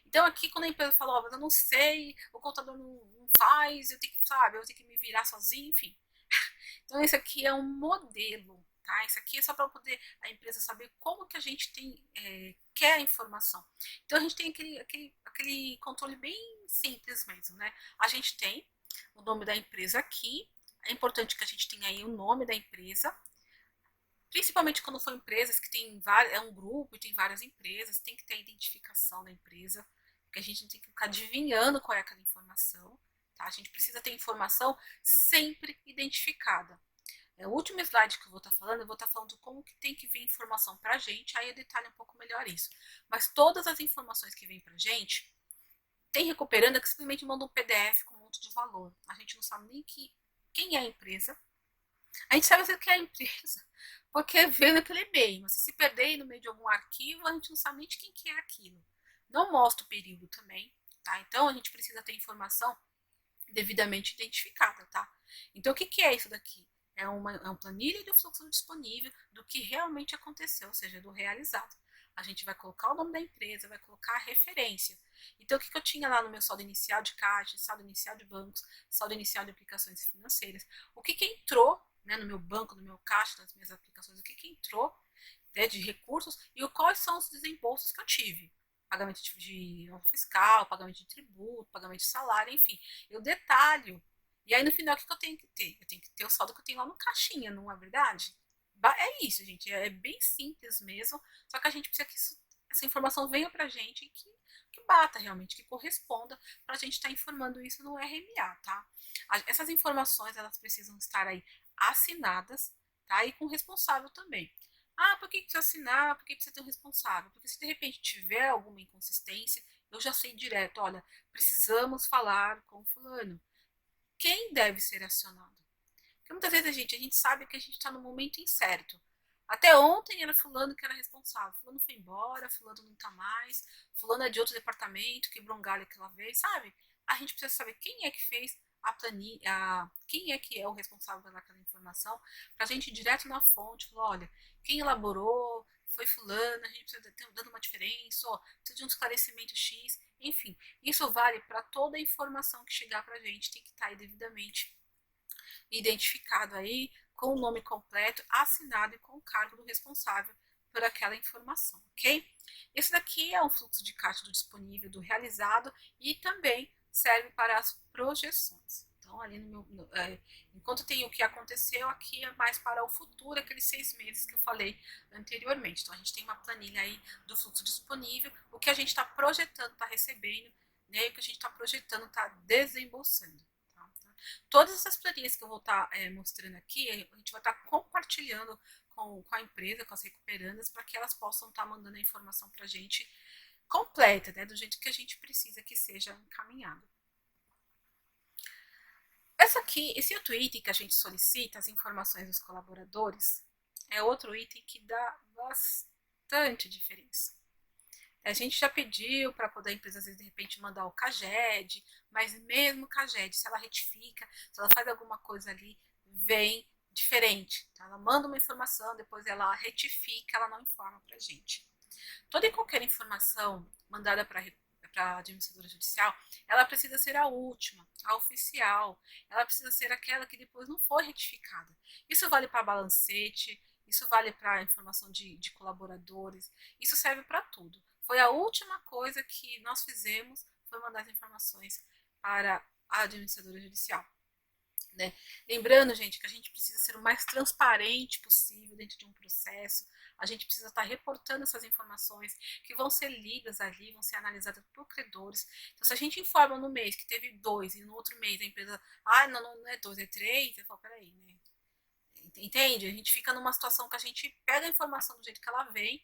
Então aqui quando a empresa fala, mas eu não sei, o contador não faz, eu tenho que, sabe, eu tenho que me virar sozinho, enfim. Então esse aqui é um modelo, tá? Isso aqui é só para poder a empresa saber como que a gente quer a informação. Então a gente tem aquele controle bem simples mesmo, né? A gente tem o nome da empresa aqui, é importante que a gente tenha aí o nome da empresa, principalmente quando for empresas que tem várias, é um grupo e tem várias empresas, tem que ter a identificação da empresa, porque a gente não tem que ficar adivinhando qual é aquela informação, tá? A gente precisa ter informação sempre identificada. O último slide que eu vou estar falando, eu vou estar falando como que tem que vir informação para a gente, aí eu detalho um pouco melhor isso. Mas todas as informações que vêm para a gente, tem recuperando que simplesmente manda um PDF com um monte de valor. A gente não sabe nem quem é a empresa, a gente sabe o que é a empresa, porque veio naquele e-mail. Mas se perder no meio de algum arquivo, a gente não sabe nem de quem que é aquilo. Não mostra o período também, tá? Então a gente precisa ter informação devidamente identificada, tá? Então o que é isso daqui? É uma planilha do fluxo disponível do que realmente aconteceu, ou seja, do realizado. A gente vai colocar o nome da empresa, vai colocar a referência. Então, o que eu tinha lá no meu saldo inicial de caixa, saldo inicial de bancos, saldo inicial de aplicações financeiras? O que entrou, né, no meu banco, no meu caixa, nas minhas aplicações? O que entrou, né, de recursos e quais são os desembolsos que eu tive? Pagamento de nota fiscal, pagamento de tributo, pagamento de salário, enfim. Eu detalho. E aí, no final, o que eu tenho que ter? Eu tenho que ter o saldo que eu tenho lá no caixinha, não é verdade? É isso, gente. É bem simples mesmo. Só que a gente precisa que essa informação venha pra gente e que bata realmente, que corresponda pra gente estar informando isso no RMA, tá? Essas informações, elas precisam estar aí assinadas, tá? E com responsável também. Ah, por que precisa assinar? Por que precisa ter um responsável? Porque se de repente tiver alguma inconsistência, eu já sei direto, olha, precisamos falar com fulano. Quem deve ser acionado? Porque muitas vezes a gente sabe que a gente está no momento incerto. Até ontem era fulano que era responsável. Fulano foi embora, fulano não está mais, fulano é de outro departamento, quebrou um galho aquela vez, sabe? A gente precisa saber quem é que fez a planilha, quem é que é o responsável pelaquela informação, para a gente ir direto na fonte, falar, olha, quem elaborou, foi fulano, a gente precisa ter dando uma diferença, ó, precisa de um esclarecimento X, enfim, isso vale para toda a informação que chegar para a gente, tem que estar aí devidamente identificado aí com o nome completo, assinado e com o cargo do responsável por aquela informação, ok? Esse daqui é um fluxo de caixa do disponível, do realizado e também serve para as projeções. Então, ali enquanto tem o que aconteceu, aqui é mais para o futuro, aqueles 6 meses que eu falei anteriormente. Então, a gente tem uma planilha aí do fluxo disponível, o que a gente está projetando, está recebendo, né, e o que a gente está projetando, está desembolsando. Todas essas planilhas que eu vou estar mostrando aqui, a gente vai estar compartilhando com a empresa, com as recuperandas, para que elas possam estar mandando a informação para a gente completa, né, do jeito que a gente precisa que seja encaminhado. Esse outro item que a gente solicita, as informações dos colaboradores, é outro item que dá bastante diferença. A gente já pediu para poder a empresa, às vezes, de repente, mandar o CAGED, mas mesmo o CAGED, se ela retifica, se ela faz alguma coisa ali, vem diferente. Então, ela manda uma informação, depois ela retifica, ela não informa para a gente. Toda e qualquer informação mandada para a administradora judicial, ela precisa ser a última, a oficial, ela precisa ser aquela que depois não foi retificada. Isso vale para balancete, isso vale para informação de colaboradores, isso serve para tudo. Foi a última coisa que nós fizemos, foi mandar as informações para a administradora judicial. Né? Lembrando, gente, que a gente precisa ser o mais transparente possível dentro de um processo, a gente precisa estar reportando essas informações que vão ser lidas ali, vão ser analisadas por credores. Então, se a gente informa no mês que teve 2 e no outro mês a empresa, não é 2, é 3, eu falo, peraí, né? Entende? A gente fica numa situação que a gente pega a informação do jeito que ela vem,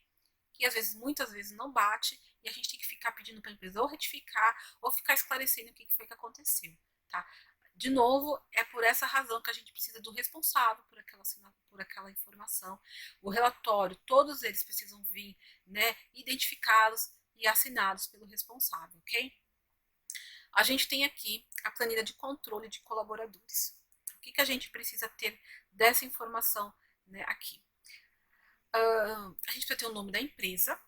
que às vezes, muitas vezes não bate, e a gente tem que ficar pedindo para a empresa ou retificar ou ficar esclarecendo o que foi que aconteceu, tá? De novo, é por essa razão que a gente precisa do responsável por aquela informação. O relatório, todos eles precisam vir, né, identificados e assinados pelo responsável, ok? A gente tem aqui a planilha de controle de colaboradores. O que a gente precisa ter dessa informação, né, aqui? A gente precisa ter o nome da empresa,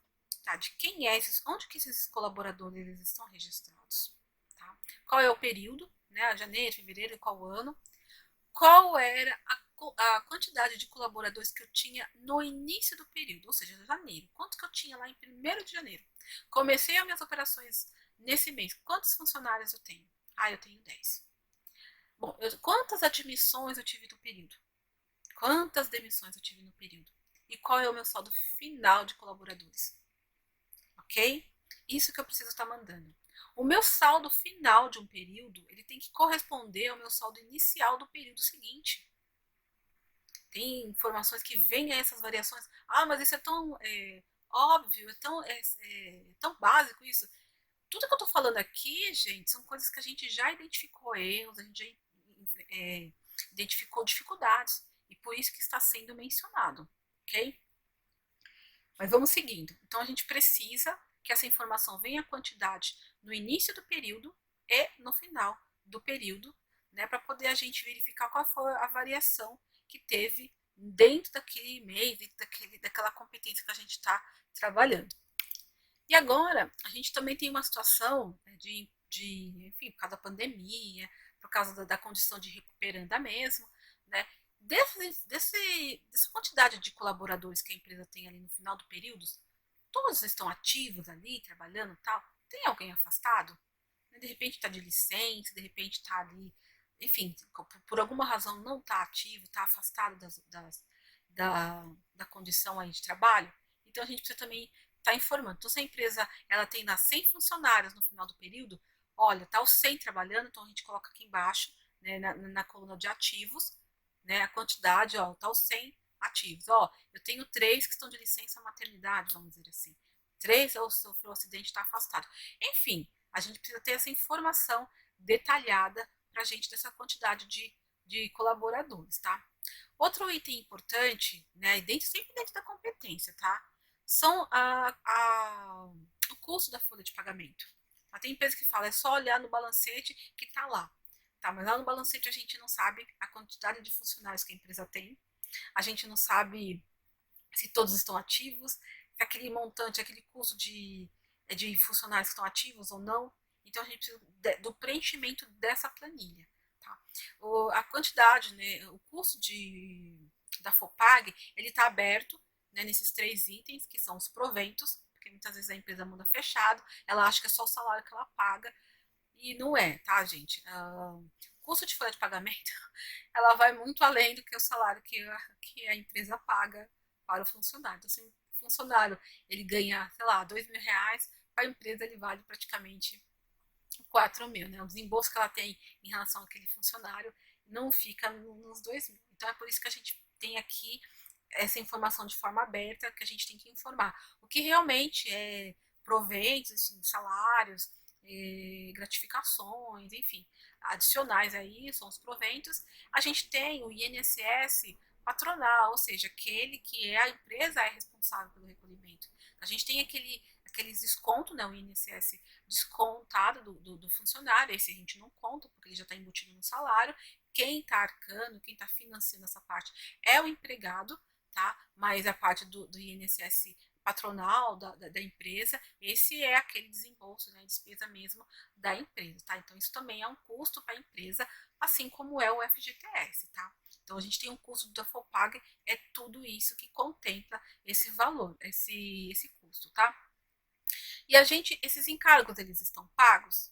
tá? De quem é esses, onde que esses colaboradores eles estão registrados, tá? Qual é o período, né? Janeiro, fevereiro, qual ano? Qual era a quantidade de colaboradores que eu tinha no início do período, ou seja, janeiro. Quanto que eu tinha lá em 1º de janeiro? Comecei as minhas operações nesse mês. Quantos funcionários eu tenho? Ah, eu tenho 10. Bom, quantas admissões eu tive no período? Quantas demissões eu tive no período? E qual é o meu saldo final de colaboradores? Ok? Isso que eu preciso estar mandando. O meu saldo final de um período, ele tem que corresponder ao meu saldo inicial do período seguinte. Tem informações que vêm a essas variações. Ah, mas isso é tão óbvio, tão básico isso. Tudo que eu estou falando aqui, gente, são coisas que a gente já identificou erros, a gente já identificou dificuldades. E por isso que está sendo mencionado, ok? Mas vamos seguindo. Então, a gente precisa que essa informação venha a quantidade no início do período e no final do período, né, para poder a gente verificar qual foi a variação que teve dentro daquele mês, dentro daquela competência que a gente está trabalhando. E agora, a gente também tem uma situação, né, enfim, por causa da pandemia, por causa da condição de recuperanda mesmo, né, dessa quantidade de colaboradores que a empresa tem ali no final do período, todos estão ativos ali, trabalhando e tal. Tem alguém afastado? De repente está de licença, de repente está ali, enfim, por alguma razão não está ativo, está afastado da condição aí de trabalho. Então a gente precisa também estar informando. Então se a empresa ela tem lá 100 funcionários no final do período, olha, está os 100 trabalhando, então a gente coloca aqui embaixo, né, na coluna de ativos, né, a quantidade, ó, tá os 100 ativos. Ó, eu tenho 3 que estão de licença maternidade, vamos dizer assim. 3 sofreu um acidente, está afastado. Enfim, a gente precisa ter essa informação detalhada para a gente dessa quantidade de colaboradores, tá? Outro item importante, né, sempre dentro da competência, tá? São o custo da folha de pagamento. Tem empresa que fala, é só olhar no balancete que tá lá. Tá, mas lá no balancete a gente não sabe a quantidade de funcionários que a empresa tem, a gente não sabe se todos estão ativos, se aquele montante, aquele custo de funcionários que estão ativos ou não. Então a gente precisa do preenchimento dessa planilha. Tá? A quantidade, né, o custo da FOPAG, ele está aberto, né, nesses 3 itens, que são os proventos, porque muitas vezes a empresa manda fechado, ela acha que é só o salário que ela paga, e não é, tá, gente? Custo de folha de pagamento, ela vai muito além do que o salário que a empresa paga para o funcionário. Então, se o funcionário ele ganha, sei lá, R$ 2.000, para a empresa ele vale praticamente 4.000, né? O desembolso que ela tem em relação àquele funcionário não fica nos 2.000. Então, é por isso que a gente tem aqui essa informação de forma aberta, que a gente tem que informar. O que realmente é proventos, assim, salários, gratificações, enfim, adicionais aí, são os proventos. A gente tem o INSS patronal, ou seja, aquele que a empresa é responsável pelo recolhimento. A gente tem aqueles descontos, né, o INSS descontado do funcionário, esse a gente não conta, porque ele já está embutido no salário. Quem está arcando, quem está financiando essa parte é o empregado, tá? Mas a parte do INSS patronal da empresa, esse é aquele desembolso, né, despesa mesmo da empresa, tá? Então isso também é um custo para a empresa, assim como é o FGTS, tá? Então a gente tem um custo da FOPAG, é tudo isso que contempla esse valor, esse custo, tá? E esses encargos, eles estão pagos?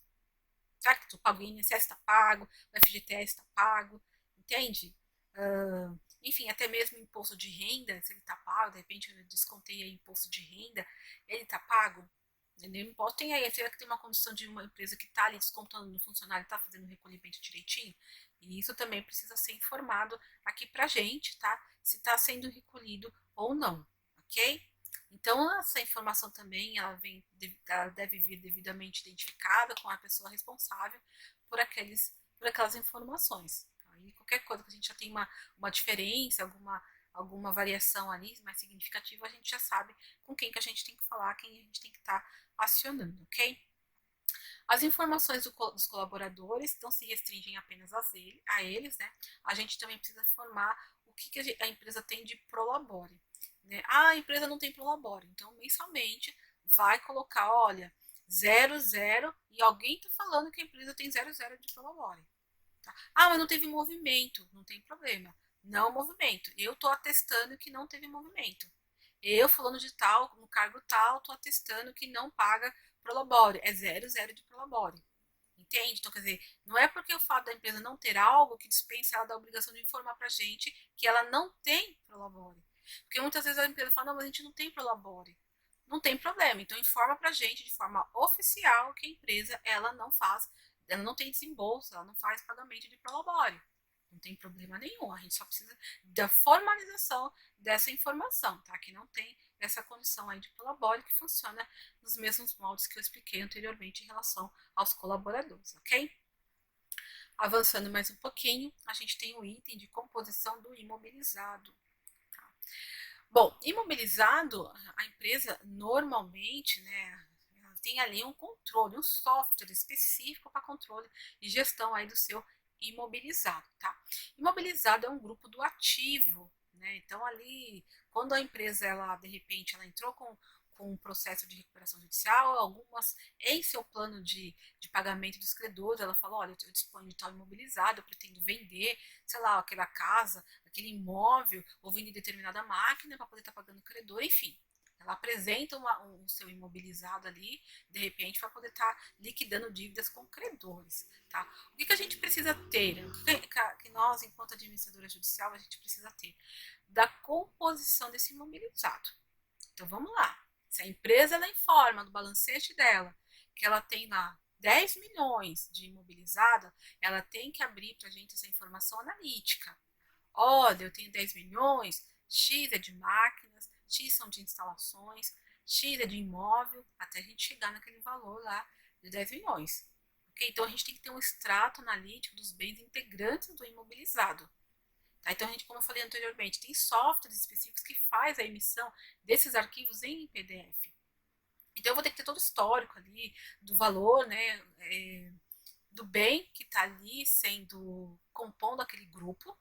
Será que tu paga o INSS está pago, o FGTS está pago, entende? Enfim, até mesmo o imposto de renda, se ele está pago, de repente eu descontei aí imposto de renda, ele está pago? Entendeu? Tem aí, será que tem uma condição de uma empresa que está ali descontando no funcionário, está fazendo o recolhimento direitinho? E isso também precisa ser informado aqui pra gente, tá? Se está sendo recolhido ou não, ok? Então, essa informação também ela deve vir devidamente identificada com a pessoa responsável por aquelas informações. Aí, qualquer coisa que a gente já tem uma diferença, alguma variação ali mais significativa, a gente já sabe com quem que a gente tem que falar, quem a gente tem que estar acionando, ok? As informações dos colaboradores não se restringem apenas a eles, né? A gente também precisa informar o que a empresa tem de prolabore. Né? Ah, a empresa não tem prolabore, então mensalmente vai colocar, olha, 00 e alguém está falando que a empresa tem 00 de prolabore. Tá? Ah, mas não teve movimento, não tem problema. Não movimento. Eu estou atestando que não teve movimento. Eu, falando de tal, no cargo tal, estou atestando que não paga prolabore. É 00 de prolabore. Entende? Então, quer dizer, não é porque o fato da empresa não ter algo que dispensa ela da obrigação de informar para a gente que ela não tem prolabore. Porque muitas vezes a empresa fala, não, mas a gente não tem prolabore. Não tem problema. Então, informa para a gente de forma oficial que a empresa, ela não tem desembolso, ela não faz pagamento de prolabore. Não tem problema nenhum. A gente só precisa da formalização dessa informação, tá? Que não tem essa condição aí de prolabore que funciona nos mesmos moldes que eu expliquei anteriormente em relação aos colaboradores, ok? Avançando mais um pouquinho, a gente tem o item de composição do imobilizado. Tá? Bom, imobilizado, a empresa normalmente, né, tem ali um controle, um software específico para controle e gestão aí do seu imobilizado, tá? Imobilizado é um grupo do ativo, né? Então ali, quando a empresa ela de repente ela entrou com um processo de recuperação judicial, algumas em seu plano de pagamento dos credores, ela falou, olha, eu disponho de tal imobilizado, eu pretendo vender, sei lá, aquela casa, aquele imóvel, ou vender determinada máquina para poder estar pagando o credor, enfim. Ela apresenta um seu imobilizado ali, de repente, para poder estar liquidando dívidas com credores. Tá? O que a gente precisa ter? O que nós, enquanto administradora judicial, a gente precisa ter? Da composição desse imobilizado. Então vamos lá. Se a empresa ela informa no balancete dela que ela tem lá 10 milhões de imobilizada, ela tem que abrir para a gente essa informação analítica. Olha, eu tenho 10 milhões, X é de máquinas, X são de instalações, X é de imóvel, até a gente chegar naquele valor lá de 10 milhões. Okay? Então a gente tem que ter um extrato analítico dos bens integrantes do imobilizado. Tá? Então a gente, como eu falei anteriormente, tem softwares específicos que faz a emissão desses arquivos em PDF. Então eu vou ter que ter todo o histórico ali do valor, né, do bem que está ali sendo compondo aquele grupo.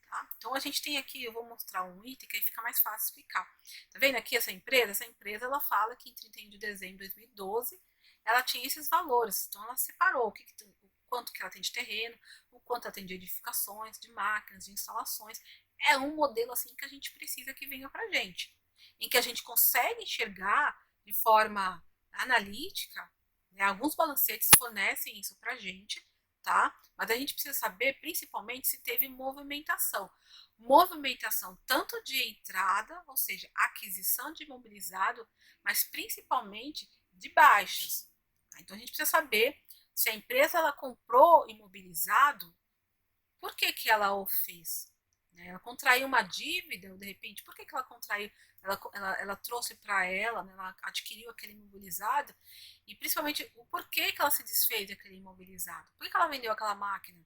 Tá? Então a gente tem aqui, eu vou mostrar um item que aí fica mais fácil explicar. Tá vendo aqui essa empresa? Essa empresa ela fala que em 31 de dezembro de 2012 ela tinha esses valores. Então ela separou o quanto que ela tem de terreno, o quanto ela tem de edificações, de máquinas, de instalações. É um modelo assim que a gente precisa que venha para a gente, em que a gente consegue enxergar de forma analítica, né? Alguns balancetes fornecem isso para a gente, tá? Mas a gente precisa saber, principalmente, se teve movimentação. Movimentação tanto de entrada, ou seja, aquisição de imobilizado, mas principalmente de baixas. Tá? Então a gente precisa saber se a empresa ela comprou imobilizado, por que, que ela o fez? Né? Ela contraiu uma dívida, ou de repente, por que, que ela contraiu? Ela trouxe para ela, né? Ela adquiriu aquele imobilizado, e principalmente o porquê que ela se desfez daquele imobilizado. Por que ela vendeu aquela máquina?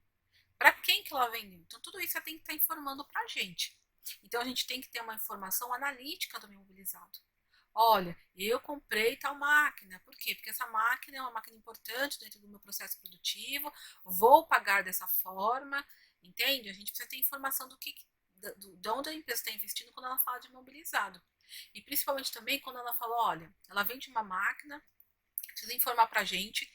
Para quem que ela vendeu? Então, tudo isso você tem que estar informando para a gente. Então, a gente tem que ter uma informação analítica do imobilizado. Olha, eu comprei tal máquina. Por quê? Porque essa máquina é uma máquina importante dentro do meu processo produtivo, vou pagar dessa forma, entende? A gente precisa ter informação de onde a empresa está investindo quando ela fala de imobilizado. E principalmente também quando ela fala, olha, ela vende uma máquina, precisa informar para a gente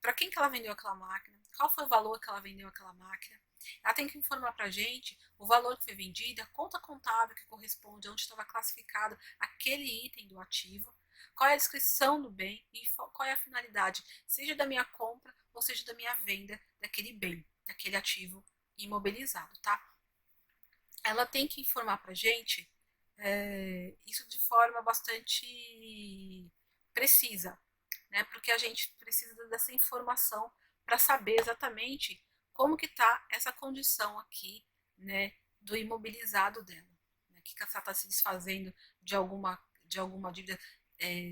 para quem que ela vendeu aquela máquina, qual foi o valor que ela vendeu aquela máquina. Ela tem que informar para a gente o valor que foi vendido, a conta contábil que corresponde, onde estava classificado aquele item do ativo, qual é a descrição do bem e qual é a finalidade, seja da minha compra ou seja da minha venda daquele bem, daquele ativo imobilizado, tá? Ela tem que informar para a gente isso de forma bastante precisa, né? Porque a gente precisa dessa informação para saber exatamente como que está essa condição aqui, né, do imobilizado dela, né, que ela está se desfazendo de alguma dívida,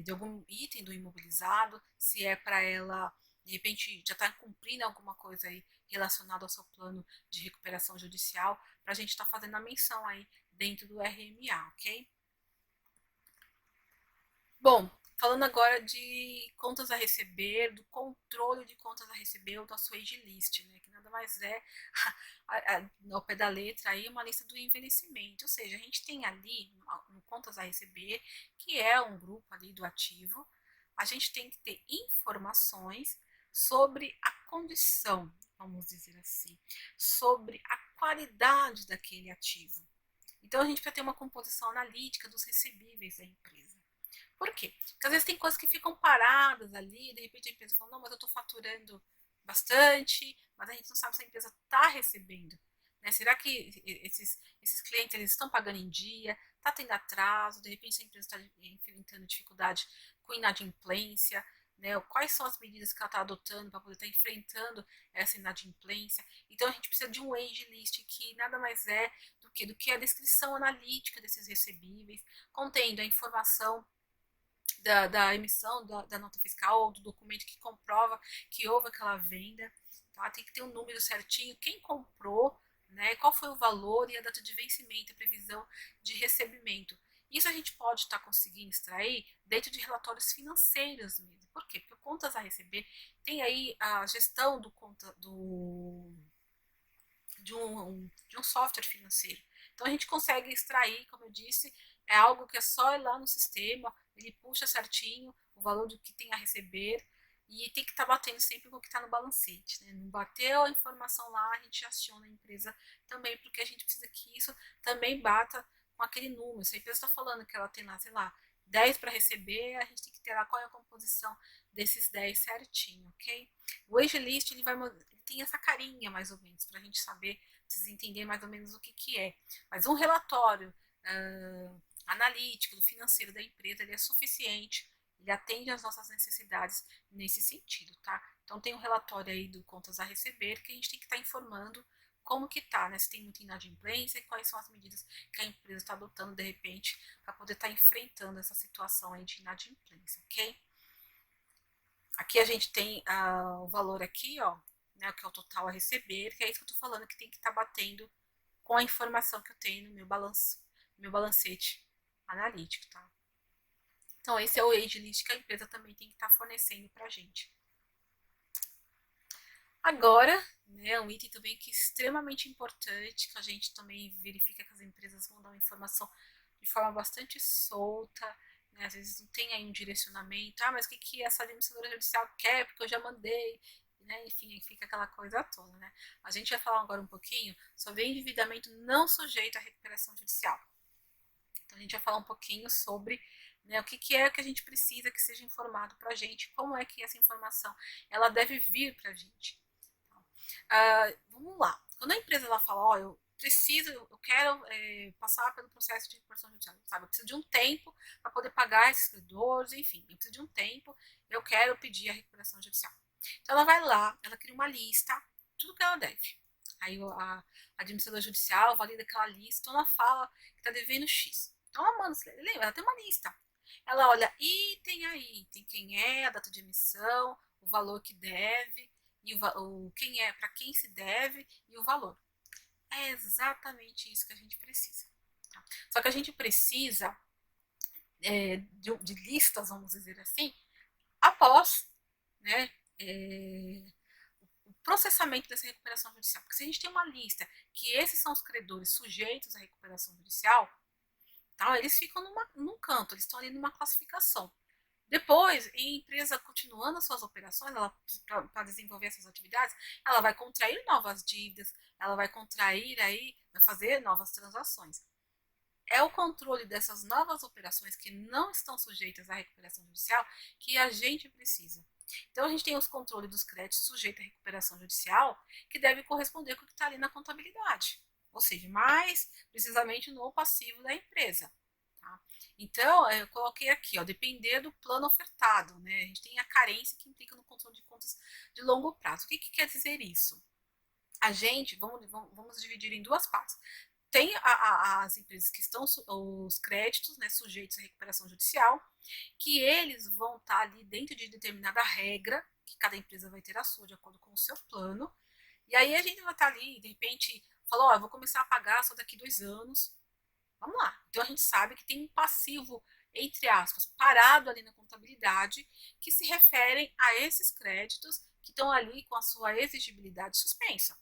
de algum item do imobilizado, se é para ela, de repente, já está cumprindo alguma coisa aí relacionada ao seu plano de recuperação judicial, para a gente estar fazendo a menção aí dentro do RMA, ok? Bom, falando agora de contas a receber, do controle de contas a receber, ou da sua age list, né, que nada mais é, ao pé da letra, aí, uma lista do envelhecimento, ou seja, a gente tem ali, no contas a receber, que é um grupo ali do ativo, a gente tem que ter informações sobre a condição, vamos dizer assim, sobre a qualidade daquele ativo. Então, a gente precisa ter uma composição analítica dos recebíveis da empresa. Por quê? Porque às vezes tem coisas que ficam paradas ali, de repente a empresa fala, não, mas eu estou faturando bastante, mas a gente não sabe se a empresa está recebendo. Né? Será que esses clientes eles estão pagando em dia? Está tendo atraso? De repente a empresa está enfrentando dificuldade com inadimplência? Né? Quais são as medidas que ela está adotando para poder estar enfrentando essa inadimplência? Então a gente precisa de um age list que nada mais é do que a descrição analítica desses recebíveis, contendo a informação da emissão da nota fiscal ou do documento que comprova que houve aquela venda. Tá? Tem que ter um número certinho, quem comprou, né, qual foi o valor e a data de vencimento, a previsão de recebimento. Isso a gente pode estar conseguindo extrair dentro de relatórios financeiros mesmo. Por quê? Porque contas a receber tem aí a gestão de um software financeiro. Então a gente consegue extrair, como eu disse, é algo que é só ir lá no sistema, ele puxa certinho o valor do que tem a receber e tem que estar batendo sempre com o que está no balancete. Né? Não bateu a informação lá, a gente aciona a empresa também, porque a gente precisa que isso também bata com aquele número. Se a empresa está falando que ela tem lá, sei lá, 10 para receber, a gente tem que ter lá qual é a composição desses 10 certinho, ok? O age list ele tem essa carinha mais ou menos para a gente saber, vocês entenderem mais ou menos o que é. Mas um relatório analítico, do financeiro da empresa, ele é suficiente, ele atende às nossas necessidades nesse sentido, tá? Então tem um relatório aí do contas a receber que a gente tem que estar informando como que tá, né? Se tem muita inadimplência e quais são as medidas que a empresa está adotando de repente para poder estar enfrentando essa situação aí de inadimplência, ok? Aqui a gente tem o valor aqui, ó, né, que é o total a receber, que é isso que eu tô falando, que tem que estar batendo com a informação que eu tenho no meu balancete analítico, tá? Então esse é o age list que a empresa também tem que estar fornecendo pra gente. Agora, né, um item também que é extremamente importante, que a gente também verifica que as empresas vão dar uma informação de forma bastante solta, né, às vezes não tem aí um direcionamento, mas o que essa administradora judicial quer, porque eu já mandei, né, enfim, fica aquela coisa toda, né. A gente vai falar agora um pouquinho sobre endividamento não sujeito à recuperação judicial. Então a gente vai falar um pouquinho sobre, né, o que é que a gente precisa que seja informado para a gente, como é que essa informação ela deve vir para a gente. Vamos lá. Quando a empresa ela fala, ó, eu preciso, eu quero passar pelo processo de recuperação judicial, sabe? Eu preciso de um tempo para poder pagar esses credores, enfim, eu preciso de um tempo, eu quero pedir a recuperação judicial. Então ela vai lá, ela cria uma lista, tudo que ela deve. Aí a administradora judicial valida aquela lista, então ela fala que está devendo X. Então ela manda, lembra, ela tem uma lista. Ela olha item a item, quem é, a data de emissão, o valor que deve, e quem é, para quem se deve e o valor. É exatamente isso que a gente precisa. Tá? Só que a gente precisa de listas, vamos dizer assim, após, né, o processamento dessa recuperação judicial. Porque se a gente tem uma lista que esses são os credores sujeitos à recuperação judicial, tá, eles ficam num canto, eles estão ali numa classificação. Depois, a empresa continuando as suas operações, para desenvolver essas atividades, ela vai contrair novas dívidas, ela vai contrair aí, vai fazer novas transações. É o controle dessas novas operações que não estão sujeitas à recuperação judicial que a gente precisa. Então, a gente tem os controles dos créditos sujeitos à recuperação judicial, que deve corresponder com o que está ali na contabilidade, ou seja, mais precisamente no passivo da empresa. Tá? Então, eu coloquei aqui, ó, depender do plano ofertado, né? A gente tem a carência que implica no controle de contas de longo prazo. O que quer dizer isso? A gente, vamos dividir em duas partes. tem as empresas que estão, os créditos, né, sujeitos à recuperação judicial, que eles vão estar ali dentro de determinada regra, que cada empresa vai ter a sua, de acordo com o seu plano. E aí a gente vai estar ali, de repente, falou, ó, eu vou começar a pagar só daqui 2 anos. Vamos lá. Então a gente sabe que tem um passivo, entre aspas, parado ali na contabilidade, que se referem a esses créditos que estão ali com a sua exigibilidade suspensa.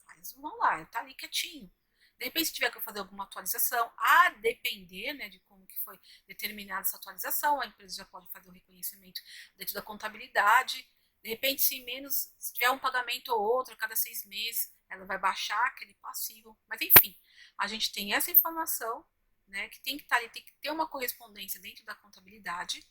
Mas vamos lá, está ali quietinho. De repente, se tiver que fazer alguma atualização, a depender, né, de como que foi determinada essa atualização, a empresa já pode fazer o reconhecimento dentro da contabilidade. De repente, se tiver um pagamento ou outro a cada 6 meses, ela vai baixar aquele passivo. Mas enfim, a gente tem essa informação, né, que tem que estar ali, tem que ter uma correspondência dentro da contabilidade.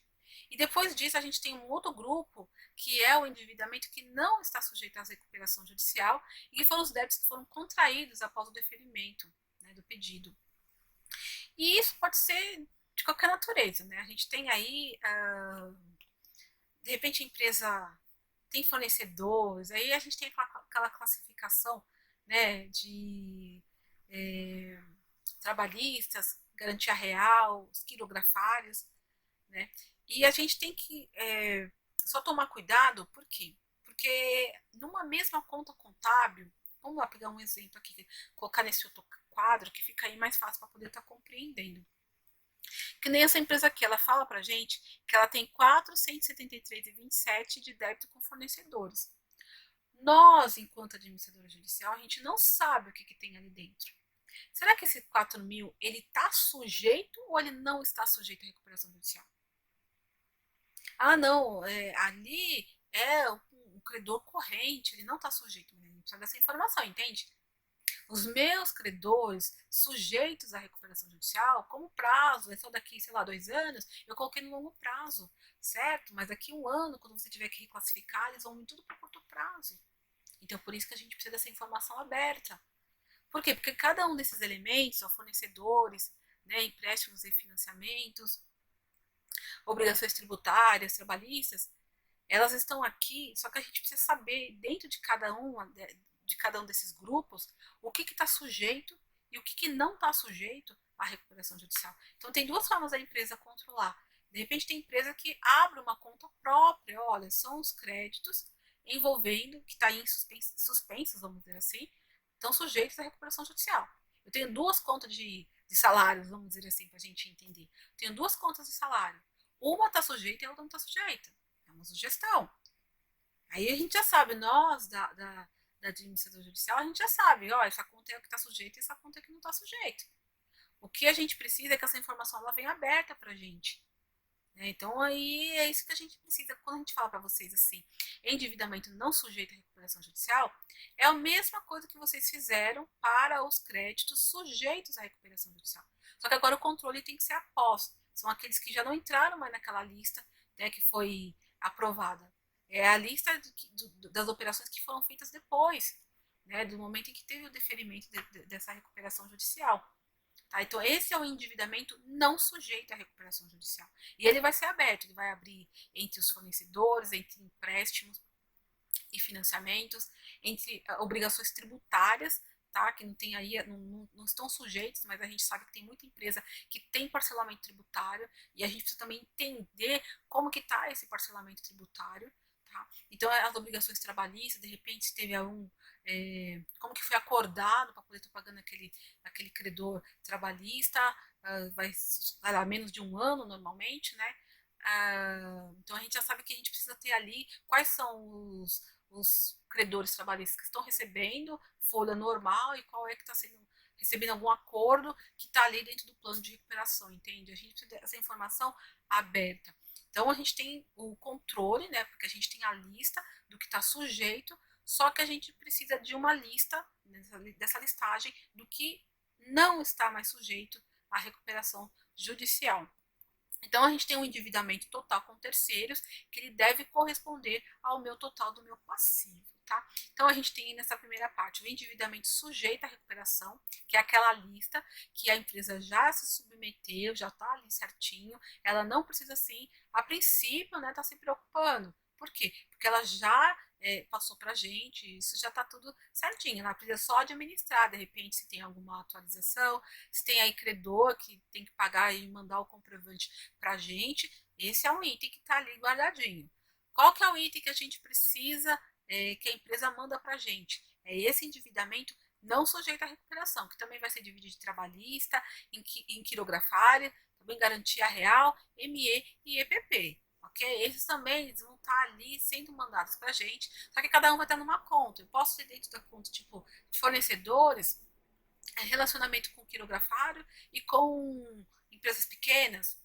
E depois disso, a gente tem um outro grupo, que é o endividamento que não está sujeito à recuperação judicial e que foram os débitos que foram contraídos após o deferimento, né, do pedido. E isso pode ser de qualquer natureza, né? A gente tem aí, de repente a empresa tem fornecedores, aí a gente tem aquela classificação, né, de trabalhistas, garantia real, os quirografários, né? E a gente tem que só tomar cuidado, por quê? Porque numa mesma conta contábil, vamos lá pegar um exemplo aqui, colocar nesse outro quadro, que fica aí mais fácil para poder estar compreendendo. Que nem essa empresa aqui, ela fala pra gente que ela tem 473,27 de débito com fornecedores. Nós, enquanto administradora judicial, a gente não sabe o que tem ali dentro. Será que esse 4.000, ele está sujeito ou ele não está sujeito à recuperação judicial? Ah, não, ali é um credor corrente, ele não está sujeito, mas a gente precisa dessa informação, entende? Os meus credores sujeitos à recuperação judicial, como prazo, é só daqui, sei lá, 2 anos, eu coloquei no longo prazo, certo? Mas daqui 1 ano, quando você tiver que reclassificar, eles vão vir tudo para curto prazo. Então, por isso que a gente precisa dessa informação aberta. Por quê? Porque cada um desses elementos, ó, fornecedores, né, empréstimos e financiamentos, obrigações tributárias, trabalhistas, elas estão aqui, só que a gente precisa saber, dentro de cada um desses grupos, o que está sujeito e o que não está sujeito à recuperação judicial. Então, tem duas formas da empresa controlar. De repente, tem empresa que abre uma conta própria, olha, são os créditos envolvendo, que está em suspensos, vamos dizer assim, estão sujeitos à recuperação judicial. Eu tenho duas contas de salários, vamos dizer assim, para a gente entender. Eu tenho duas contas de salário. Uma está sujeita e a outra não está sujeita. É uma sugestão. Aí a gente já sabe, nós da administração judicial, a gente já sabe, ó, essa conta é o que está sujeita e essa conta é que não está sujeita. O que a gente precisa é que essa informação ela venha aberta para a gente. Então aí é isso que a gente precisa. Quando a gente fala para vocês assim, endividamento não sujeito à recuperação judicial, é a mesma coisa que vocês fizeram para os créditos sujeitos à recuperação judicial. Só que agora o controle tem que ser após. São aqueles que já não entraram mais naquela lista, né, que foi aprovada. É a lista das operações que foram feitas depois, né, do momento em que teve o deferimento dessa recuperação judicial. Tá? Então, esse é o endividamento não sujeito à recuperação judicial. E ele vai ser aberto, ele vai abrir entre os fornecedores, entre empréstimos e financiamentos, entre obrigações tributárias, tá? Que não tem aí, não estão sujeitos, mas a gente sabe que tem muita empresa que tem parcelamento tributário e a gente precisa também entender como que está esse parcelamento tributário. Tá? Então, as obrigações trabalhistas, de repente, se teve como que foi acordado para poder estar pagando aquele credor trabalhista, vai dar menos de 1 ano normalmente, né? Então a gente já sabe que a gente precisa ter ali quais são os credores trabalhistas que estão recebendo folha normal e qual é que está sendo recebendo algum acordo que está ali dentro do plano de recuperação, entende? A gente precisa dessa informação aberta. Então a gente tem o controle, né? Porque a gente tem a lista do que está sujeito, só que a gente precisa de uma lista, dessa listagem, do que não está mais sujeito à recuperação judicial. Então, a gente tem um endividamento total com terceiros, que ele deve corresponder ao meu total do meu passivo, tá? Então, a gente tem nessa primeira parte o endividamento sujeito à recuperação, que é aquela lista que a empresa já se submeteu, já está ali certinho, ela não precisa, assim, a princípio, né, tá se preocupando. Por quê? Porque ela já passou para a gente, isso já está tudo certinho, ela precisa só administrar, de repente, se tem alguma atualização, se tem aí credor que tem que pagar e mandar o comprovante para a gente, esse é um item que está ali guardadinho. Qual que é o item que a gente precisa, que a empresa manda para a gente? É esse endividamento não sujeito à recuperação, que também vai ser dividido de trabalhista, em quirografária, também garantia real, ME e EPP. Ok? Esses também eles vão estar ali sendo mandados para a gente, só que cada um vai estar numa conta. Eu posso ter dentro da conta tipo de fornecedores, relacionamento com quirografário e com empresas pequenas,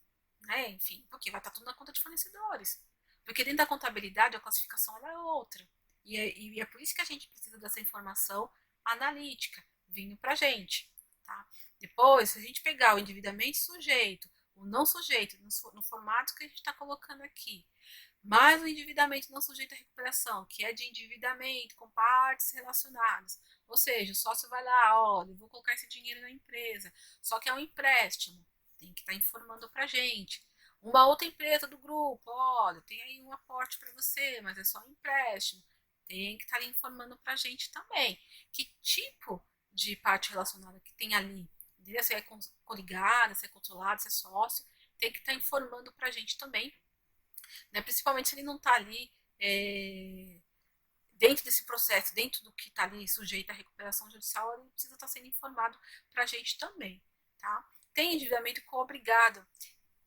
né? Enfim, porque vai estar tudo na conta de fornecedores. Porque dentro da contabilidade a classificação ela é outra. E é por isso que a gente precisa dessa informação analítica vindo para a gente. Tá? Depois, se a gente pegar o endividamento sujeito, o não sujeito, no formato que a gente está colocando aqui, mais o endividamento não sujeito à recuperação, que é de endividamento com partes relacionadas. Ou seja, o sócio vai lá, olha, eu vou colocar esse dinheiro na empresa, só que é um empréstimo, tem que estar informando para a gente. Uma outra empresa do grupo, olha, tem aí um aporte para você, mas é só um empréstimo, tem que estar informando para a gente também. Que tipo de parte relacionada que tem ali? Entendeu? Se é coligada, se é controlado, se é sócio, tem que estar informando para a gente também, né? Principalmente se ele não está ali dentro desse processo, dentro do que está ali sujeito à recuperação judicial, ele precisa estar sendo informado para a gente também. Tá? Tem endividamento co-obrigado.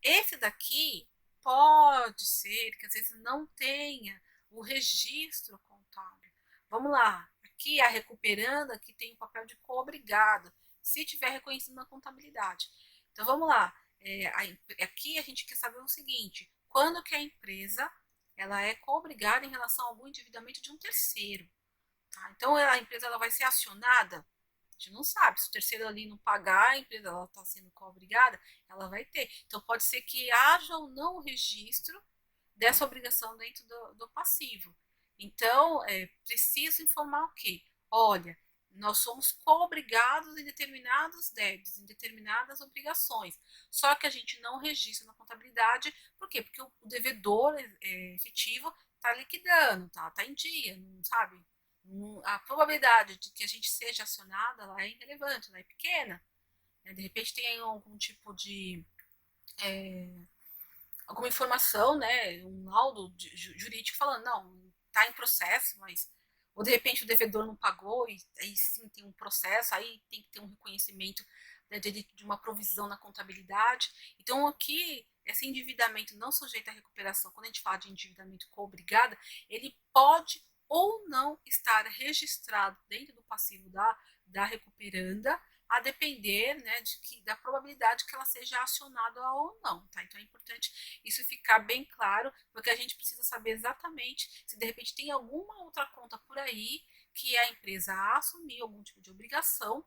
Esse daqui pode ser que às vezes não tenha o registro contábil. Vamos lá, aqui a recuperanda aqui tem o papel de co-obrigado, se tiver reconhecido na contabilidade. Então vamos lá, aqui a gente quer saber o seguinte, quando que a empresa ela é co-obrigada em relação a algum endividamento de um terceiro. Tá? Então a empresa ela vai ser acionada, a gente não sabe, se o terceiro ali não pagar, a empresa está sendo co-obrigada, ela vai ter. Então pode ser que haja ou não o registro dessa obrigação dentro do passivo. Então, preciso informar o quê? Olha, nós somos co-obrigados em determinados débitos, em determinadas obrigações. Só que a gente não registra na contabilidade, por quê? Porque o devedor efetivo está liquidando, tá em dia, não sabe? A probabilidade de que a gente seja acionada ela é irrelevante, ela é pequena. Né? De repente tem algum tipo de alguma informação, né, um laudo jurídico falando, não, está em processo, mas ou de repente o devedor não pagou e aí sim tem um processo, aí tem que ter um reconhecimento, né, de uma provisão na contabilidade. Então aqui esse endividamento não sujeito à recuperação, quando a gente fala de endividamento co-obrigado, ele pode ou não estar registrado dentro do passivo da recuperanda, a depender, né, da probabilidade que ela seja acionada ou não, tá? Então é importante isso ficar bem claro, porque a gente precisa saber exatamente se de repente tem alguma outra conta por aí que a empresa assumir algum tipo de obrigação,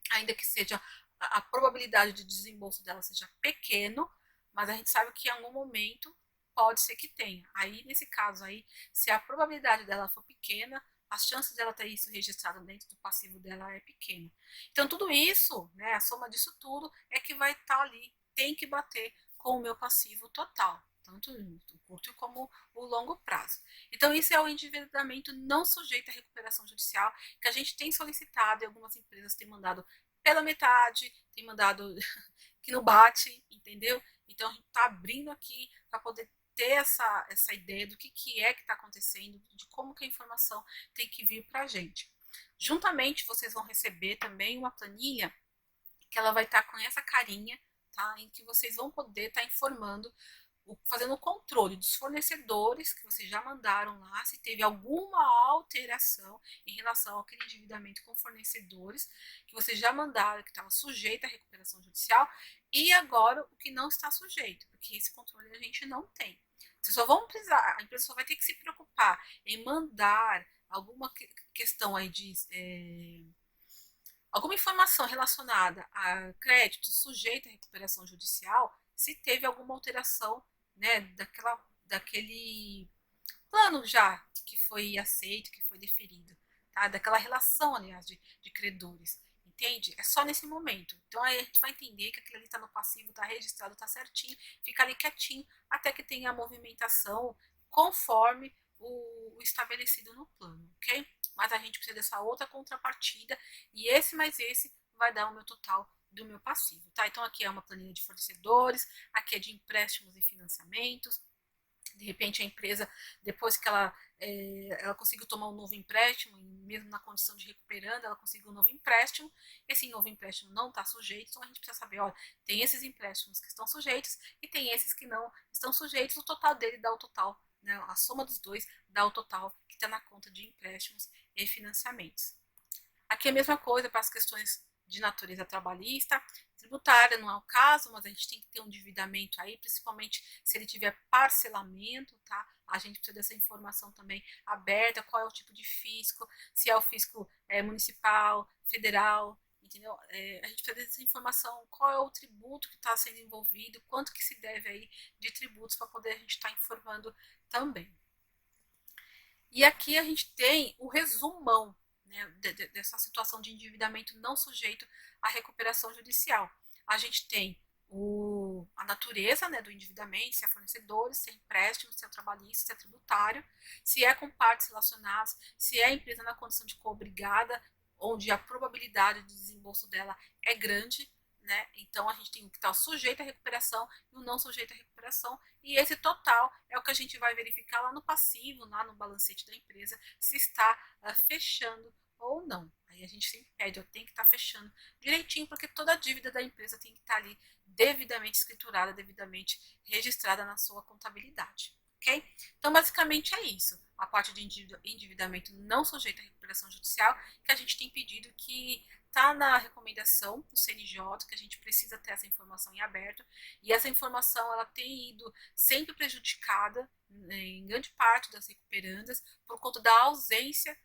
ainda que seja a probabilidade de desembolso dela seja pequeno, mas a gente sabe que em algum momento pode ser que tenha. Aí, nesse caso aí, se a probabilidade dela for pequena, as chances dela ter isso registrado dentro do passivo dela é pequena. Então, tudo isso, né, a soma disso tudo é que vai estar ali, tem que bater com o meu passivo total, tanto o curto como o longo prazo. Então, isso é o endividamento não sujeito à recuperação judicial, que a gente tem solicitado e algumas empresas têm mandado pela metade, tem mandado que não bate, entendeu? Então, a gente está abrindo aqui para poder ter essa ideia do que é que está acontecendo, de como que a informação tem que vir para a gente. Juntamente, vocês vão receber também uma planilha que ela vai estar com essa carinha, tá? Em que vocês vão poder estar informando, fazendo o controle dos fornecedores que vocês já mandaram lá, se teve alguma alteração em relação ao aquele endividamento com fornecedores que vocês já mandaram, que estava sujeito à recuperação judicial, e agora o que não está sujeito, porque esse controle a gente não tem. Vocês só vão precisar, a empresa só vai ter que se preocupar em mandar alguma questão aí de alguma informação relacionada a crédito sujeito à recuperação judicial, se teve alguma alteração, né, daquele plano já que foi aceito, que foi deferido, tá? Daquela relação, aliás, de credores, entende? É só nesse momento. Então aí a gente vai entender que aquilo ali está no passivo, está registrado, está certinho, fica ali quietinho, até que tenha a movimentação conforme o estabelecido no plano, ok? Mas a gente precisa dessa outra contrapartida e esse mais esse vai dar o meu total do meu passivo, tá? Então aqui é uma planilha de fornecedores, aqui é de empréstimos e financiamentos. De repente a empresa, depois que ela conseguiu tomar um novo empréstimo, mesmo na condição de recuperando, ela conseguiu um novo empréstimo, esse novo empréstimo não está sujeito, então a gente precisa saber, olha, tem esses empréstimos que estão sujeitos e tem esses que não estão sujeitos, o total dele dá o total, né, a soma dos dois dá o total que está na conta de empréstimos e financiamentos. Aqui é a mesma coisa para as questões de natureza trabalhista, tributária não é o caso, mas a gente tem que ter um endividamento aí, principalmente se ele tiver parcelamento, tá? A gente precisa dessa informação também aberta, qual é o tipo de fisco, se é o fisco municipal, federal, entendeu? A gente precisa dessa informação, qual é o tributo que está sendo envolvido, quanto que se deve aí de tributos para poder a gente estar informando também. E aqui a gente tem o resumão, né, dessa situação de endividamento não sujeito à recuperação judicial. A gente tem a natureza, né, do endividamento, se é fornecedores, se é empréstimo, se é trabalhista, se é tributário, se é com partes relacionadas, se é a empresa na condição de coobrigada, onde a probabilidade de desembolso dela é grande, né? Então a gente tem o que está sujeito à recuperação e o não sujeito à recuperação, e esse total é o que a gente vai verificar lá no passivo, lá no balancete da empresa, se está fechando ou não. Aí a gente sempre pede, tem que estar fechando direitinho, porque toda a dívida da empresa tem que estar ali devidamente escriturada, devidamente registrada na sua contabilidade. Ok? Então, basicamente é isso. A parte de endividamento não sujeito à recuperação judicial, que a gente tem pedido que está na recomendação do CNJ, que a gente precisa ter essa informação em aberto, e essa informação ela tem ido sempre prejudicada, né, em grande parte das recuperandas, por conta da ausência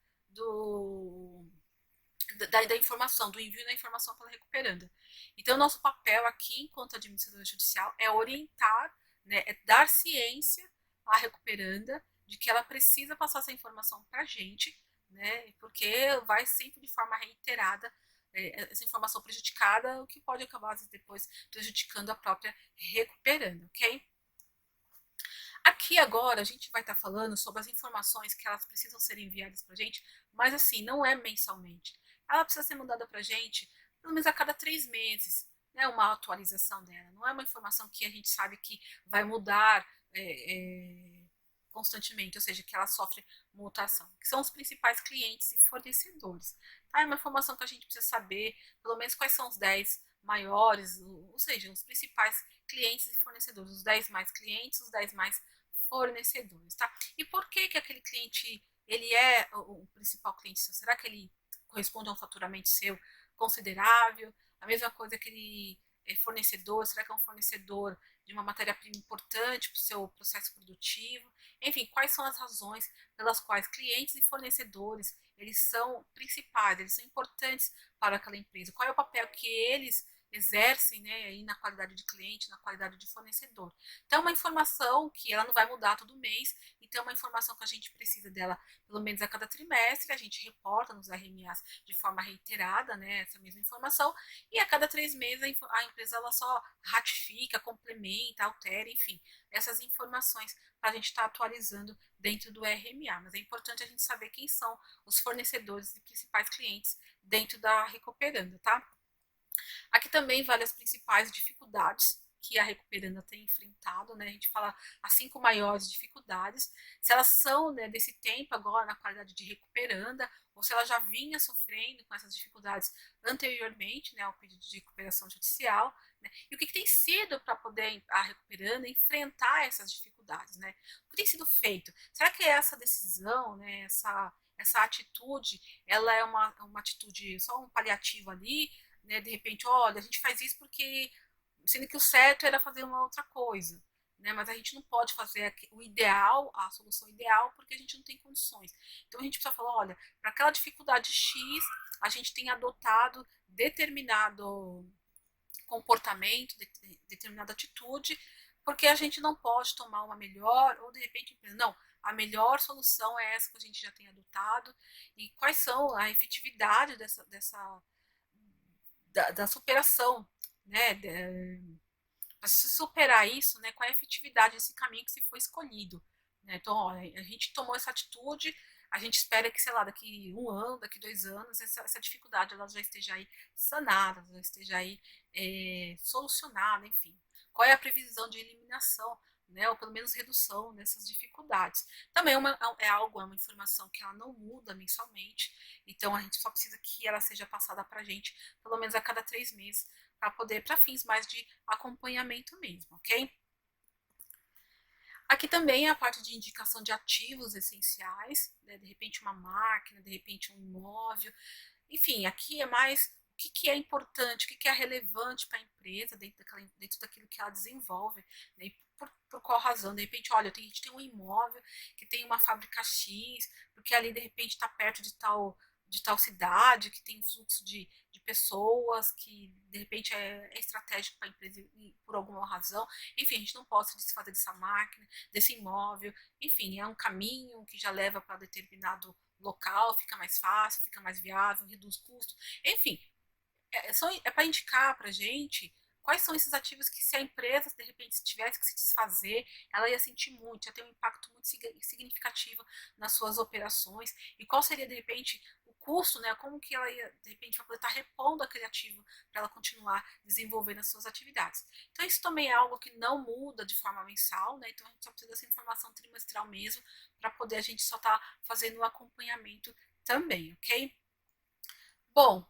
da informação, do envio da informação pela recuperanda. Então, nosso papel aqui, enquanto administradora judicial, é orientar, né, é dar ciência à recuperanda de que ela precisa passar essa informação para a gente, né, porque vai sempre de forma reiterada essa informação prejudicada, o que pode acabar às vezes, depois prejudicando a própria recuperanda, ok? Aqui agora a gente vai estar falando sobre as informações que elas precisam ser enviadas para a gente, mas assim, não é mensalmente. Ela precisa ser mandada para a gente pelo menos a cada 3 meses, né, uma atualização dela. Não é uma informação que a gente sabe que vai mudar constantemente, ou seja, que ela sofre mutação, que são os principais clientes e fornecedores. Tá? É uma informação que a gente precisa saber, pelo menos quais são os 10 maiores, ou seja, os principais clientes e fornecedores, os 10 mais clientes, os 10 mais fornecedores, tá? E por que que aquele cliente, ele é o principal cliente seu? Será que ele corresponde a um faturamento seu considerável? A mesma coisa que ele é fornecedor, será que é um fornecedor de uma matéria-prima importante para o seu processo produtivo? Enfim, quais são as razões pelas quais clientes e fornecedores, eles são principais, eles são importantes para aquela empresa? Qual é o papel que eles exercem, né, aí na qualidade de cliente, na qualidade de fornecedor. Então, uma informação que ela não vai mudar todo mês, então é uma informação que a gente precisa dela pelo menos a cada trimestre, a gente reporta nos RMAs de forma reiterada, né, essa mesma informação, e a cada 3 meses a empresa ela só ratifica, complementa, altera, enfim, essas informações para a gente estar atualizando dentro do RMA. Mas é importante a gente saber quem são os fornecedores e principais clientes dentro da Recuperanda, tá? Aqui também vale as principais dificuldades que a recuperanda tem enfrentado, né? A gente fala as 5 maiores dificuldades, se elas são, né, desse tempo agora na qualidade de recuperanda, ou se ela já vinha sofrendo com essas dificuldades anteriormente, né, ao pedido de recuperação judicial, né? E o que tem sido para poder a recuperanda enfrentar essas dificuldades, né? O que tem sido feito? Será que essa decisão, né, essa atitude, ela é uma atitude, só um paliativo ali, né? De repente, olha, a gente faz isso porque, sendo que o certo era fazer uma outra coisa, né? Mas a gente não pode fazer o ideal, a solução ideal, porque a gente não tem condições. Então a gente precisa falar, olha, para aquela dificuldade X, a gente tem adotado determinado comportamento, determinada atitude, porque a gente não pode tomar uma melhor, ou de repente, não, a melhor solução é essa que a gente já tem adotado, e quais são a efetividade da superação, né? Para se superar isso, né? Qual é a efetividade desse caminho que se foi escolhido, né? Então, olha, a gente tomou essa atitude, a gente espera que, sei lá, daqui 1 ano, daqui 2 anos, essa dificuldade ela já esteja aí sanada, já esteja aí solucionada, enfim. Qual é a previsão de eliminação, né, ou pelo menos redução dessas dificuldades? Também é uma informação que ela não muda mensalmente, então a gente só precisa que ela seja passada para a gente pelo menos a cada 3 meses, para fins mais de acompanhamento mesmo, ok? Aqui também é a parte de indicação de ativos essenciais, né? De repente uma máquina, de repente um imóvel. Enfim, aqui é mais o que é importante, o que é relevante para a empresa dentro daquilo que ela desenvolve, né? E por qual razão? De repente, olha, a gente tem um imóvel que tem uma fábrica X, porque ali de repente está perto de tal cidade, que tem fluxo de pessoas, que de repente é estratégico para a empresa por alguma razão. Enfim, a gente não pode se desfazer dessa máquina, desse imóvel. Enfim, é um caminho que já leva para determinado local, fica mais fácil, fica mais viável, reduz custo. Enfim, é para indicar para a gente quais são esses ativos que, se a empresa de repente tivesse que se desfazer, ela ia sentir muito, ia ter um impacto muito significativo nas suas operações, e qual seria de repente o custo, né? Como que ela ia de repente poder estar repondo aquele ativo para ela continuar desenvolvendo as suas atividades. Então isso também é algo que não muda de forma mensal, né? Então a gente só precisa dessa informação trimestral mesmo para poder a gente só estar fazendo o um acompanhamento também, ok? Bom,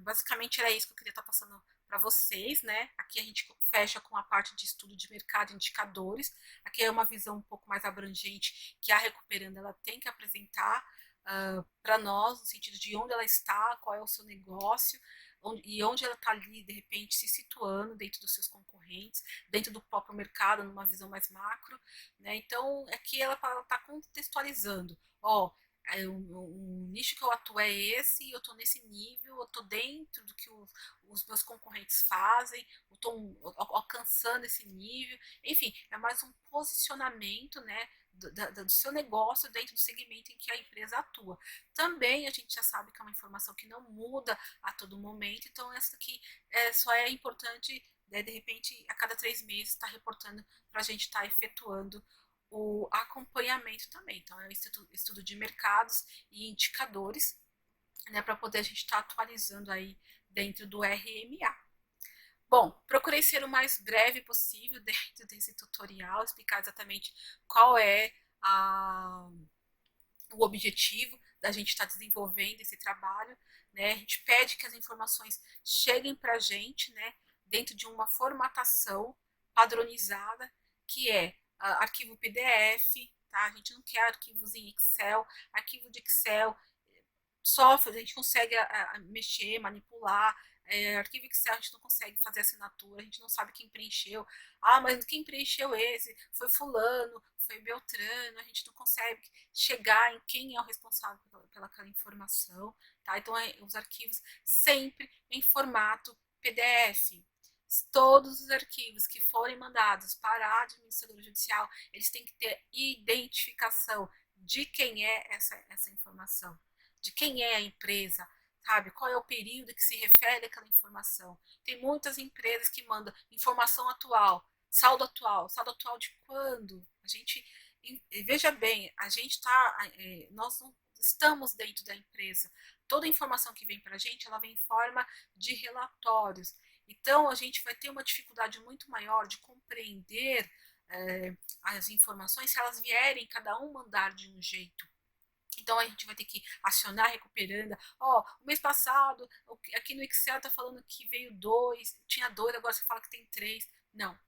basicamente era isso que eu queria estar passando para vocês, né? Aqui a gente fecha com a parte de estudo de mercado e indicadores. Aqui é uma visão um pouco mais abrangente que a Recuperando ela tem que apresentar para nós, no sentido de onde ela está, qual é o seu negócio, e onde ela está ali, de repente, se situando dentro dos seus concorrentes, dentro do próprio mercado, numa visão mais macro, né? Então, aqui ela está contextualizando, ó, o nicho que eu atuo é esse, eu estou nesse nível, eu estou dentro do que os meus concorrentes fazem, eu estou alcançando esse nível, enfim, é mais um posicionamento, né, do seu negócio dentro do segmento em que a empresa atua. Também a gente já sabe que é uma informação que não muda a todo momento, então essa aqui só é importante, né, de repente, a cada 3 meses estar reportando para a gente estar efetuando o acompanhamento também. Então, é o estudo de mercados e indicadores, né, para poder a gente estar atualizando aí dentro do RMA. Bom, procurei ser o mais breve possível dentro desse tutorial, explicar exatamente qual é o objetivo da gente estar desenvolvendo esse trabalho, né? A gente pede que as informações cheguem para a gente, né, dentro de uma formatação padronizada, que é arquivo PDF, tá? A gente não quer arquivos em Excel, arquivo de Excel, software, a gente consegue mexer, manipular. Arquivo Excel a gente não consegue fazer assinatura, a gente não sabe quem preencheu. Ah, mas quem preencheu esse? Foi fulano, foi Beltrano, a gente não consegue chegar em quem é o responsável pelaquela informação, tá? Então, os arquivos sempre em formato PDF. Todos os arquivos que forem mandados para a administradora judicial, eles têm que ter identificação de quem é essa informação, de quem é a empresa, sabe? Qual é o período que se refere àquela informação. Tem muitas empresas que mandam informação atual, saldo atual de quando? A gente, veja bem, a gente está, nós não estamos dentro da empresa. Toda a informação que vem para a gente, ela vem em forma de relatórios. Então, a gente vai ter uma dificuldade muito maior de compreender as informações se elas vierem cada um mandar de um jeito. Então a gente vai ter que acionar recuperando. Ó, o mês passado, aqui no Excel tá falando que veio 2, tinha 2, agora você fala que tem 3. Não,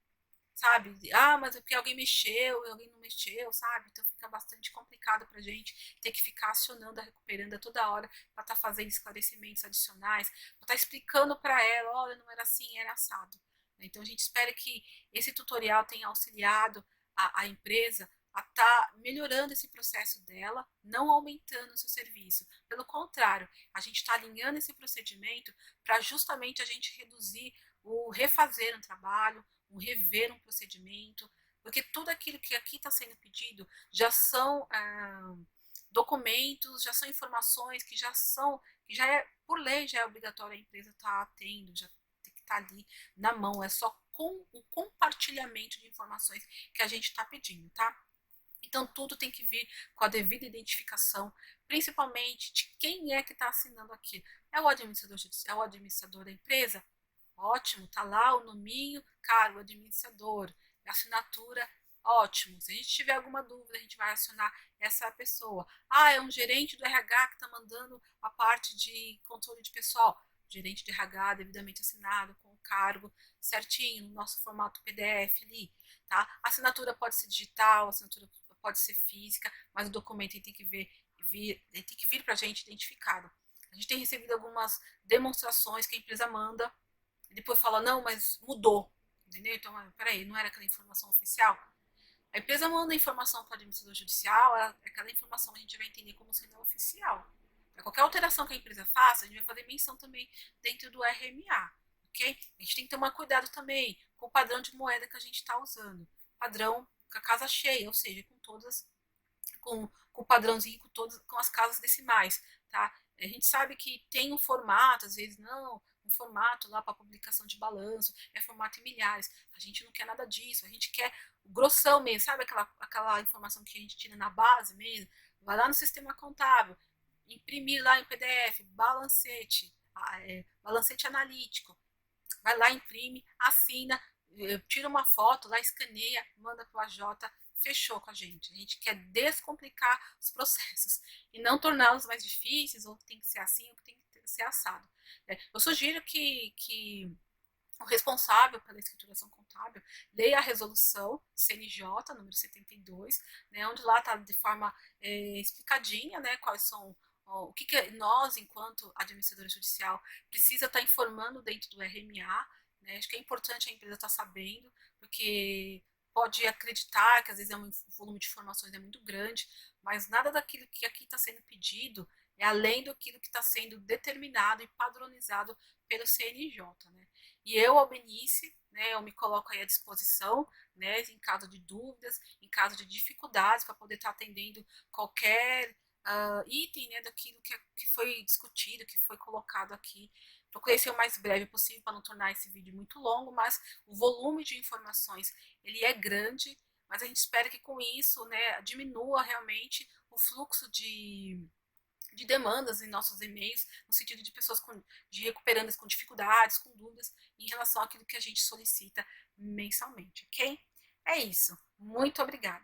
sabe? Ah, mas é porque alguém mexeu, alguém não mexeu, sabe? Então fica bastante complicado pra gente ter que ficar acionando a recuperando toda hora para estar fazendo esclarecimentos adicionais, para estar explicando para ela, olha, não era assim, era assado. Então a gente espera que esse tutorial tenha auxiliado a empresa a estar melhorando esse processo dela, não aumentando o seu serviço. Pelo contrário, a gente está alinhando esse procedimento para justamente a gente reduzir o refazer um trabalho, um rever um procedimento, porque tudo aquilo que aqui está sendo pedido já são documentos, já são informações que já é, por lei, já é obrigatório a empresa estar tendo, já tem que estar ali na mão, é só com o compartilhamento de informações que a gente está pedindo, tá? Então, tudo tem que vir com a devida identificação, principalmente de quem é que está assinando aqui. É o administrador judicial, é o administrador da empresa? Ótimo, tá lá o nominho, cargo, administrador, assinatura, ótimo. Se a gente tiver alguma dúvida, a gente vai acionar essa pessoa. Ah, é um gerente do RH que está mandando a parte de controle de pessoal. Gerente de RH devidamente assinado, com o cargo certinho, no nosso formato PDF ali, tá? A assinatura pode ser digital, a assinatura pode ser física, mas o documento tem que vir para a gente identificado. A gente tem recebido algumas demonstrações que a empresa manda e depois fala, não, mas mudou. Entendeu? Então, peraí, não era aquela informação oficial? A empresa manda a informação para o administrador judicial, aquela informação a gente vai entender como sendo oficial. Para qualquer alteração que a empresa faça, a gente vai fazer menção também dentro do RMA. Ok? A gente tem que tomar cuidado também com o padrão de moeda que a gente está usando. Padrão com a casa cheia, ou seja, com todas com o padrãozinho, com as casas decimais, tá? A gente sabe que tem um formato, às vezes não, um formato lá para publicação de balanço, é formato em milhares. A gente não quer nada disso, a gente quer o grossão mesmo, sabe aquela informação que a gente tira na base mesmo? Vai lá no sistema contábil, imprimir lá em PDF, balancete analítico, vai lá, imprime, assina, tira uma foto, lá escaneia, manda para o AJ, fechou com a gente. A gente quer descomplicar os processos e não torná-los mais difíceis, ou que tem que ser assim, ou que tem que ser assado. Eu sugiro que o responsável pela escrituração contábil leia a resolução CNJ número 72, né, onde lá está de forma explicadinha, né, quais são o que nós, enquanto administradora judicial, precisa estar informando dentro do RMA. Né, acho que é importante a empresa estar sabendo, porque pode acreditar que às vezes o volume de informações é muito grande, mas nada daquilo que aqui está sendo pedido é além daquilo que está sendo determinado e padronizado pelo CNJ. Né? E eu, Albenice, né, eu me coloco aí à disposição, né, em caso de dúvidas, em caso de dificuldades, para poder estar atendendo qualquer item, né, daquilo que foi discutido, que foi colocado aqui. Procurei ser o mais breve possível para não tornar esse vídeo muito longo, mas o volume de informações ele é grande, mas a gente espera que com isso, né, diminua realmente o fluxo de demandas em nossos e-mails, no sentido de pessoas de recuperandas com dificuldades, com dúvidas em relação àquilo que a gente solicita mensalmente, ok? É isso. Muito obrigada.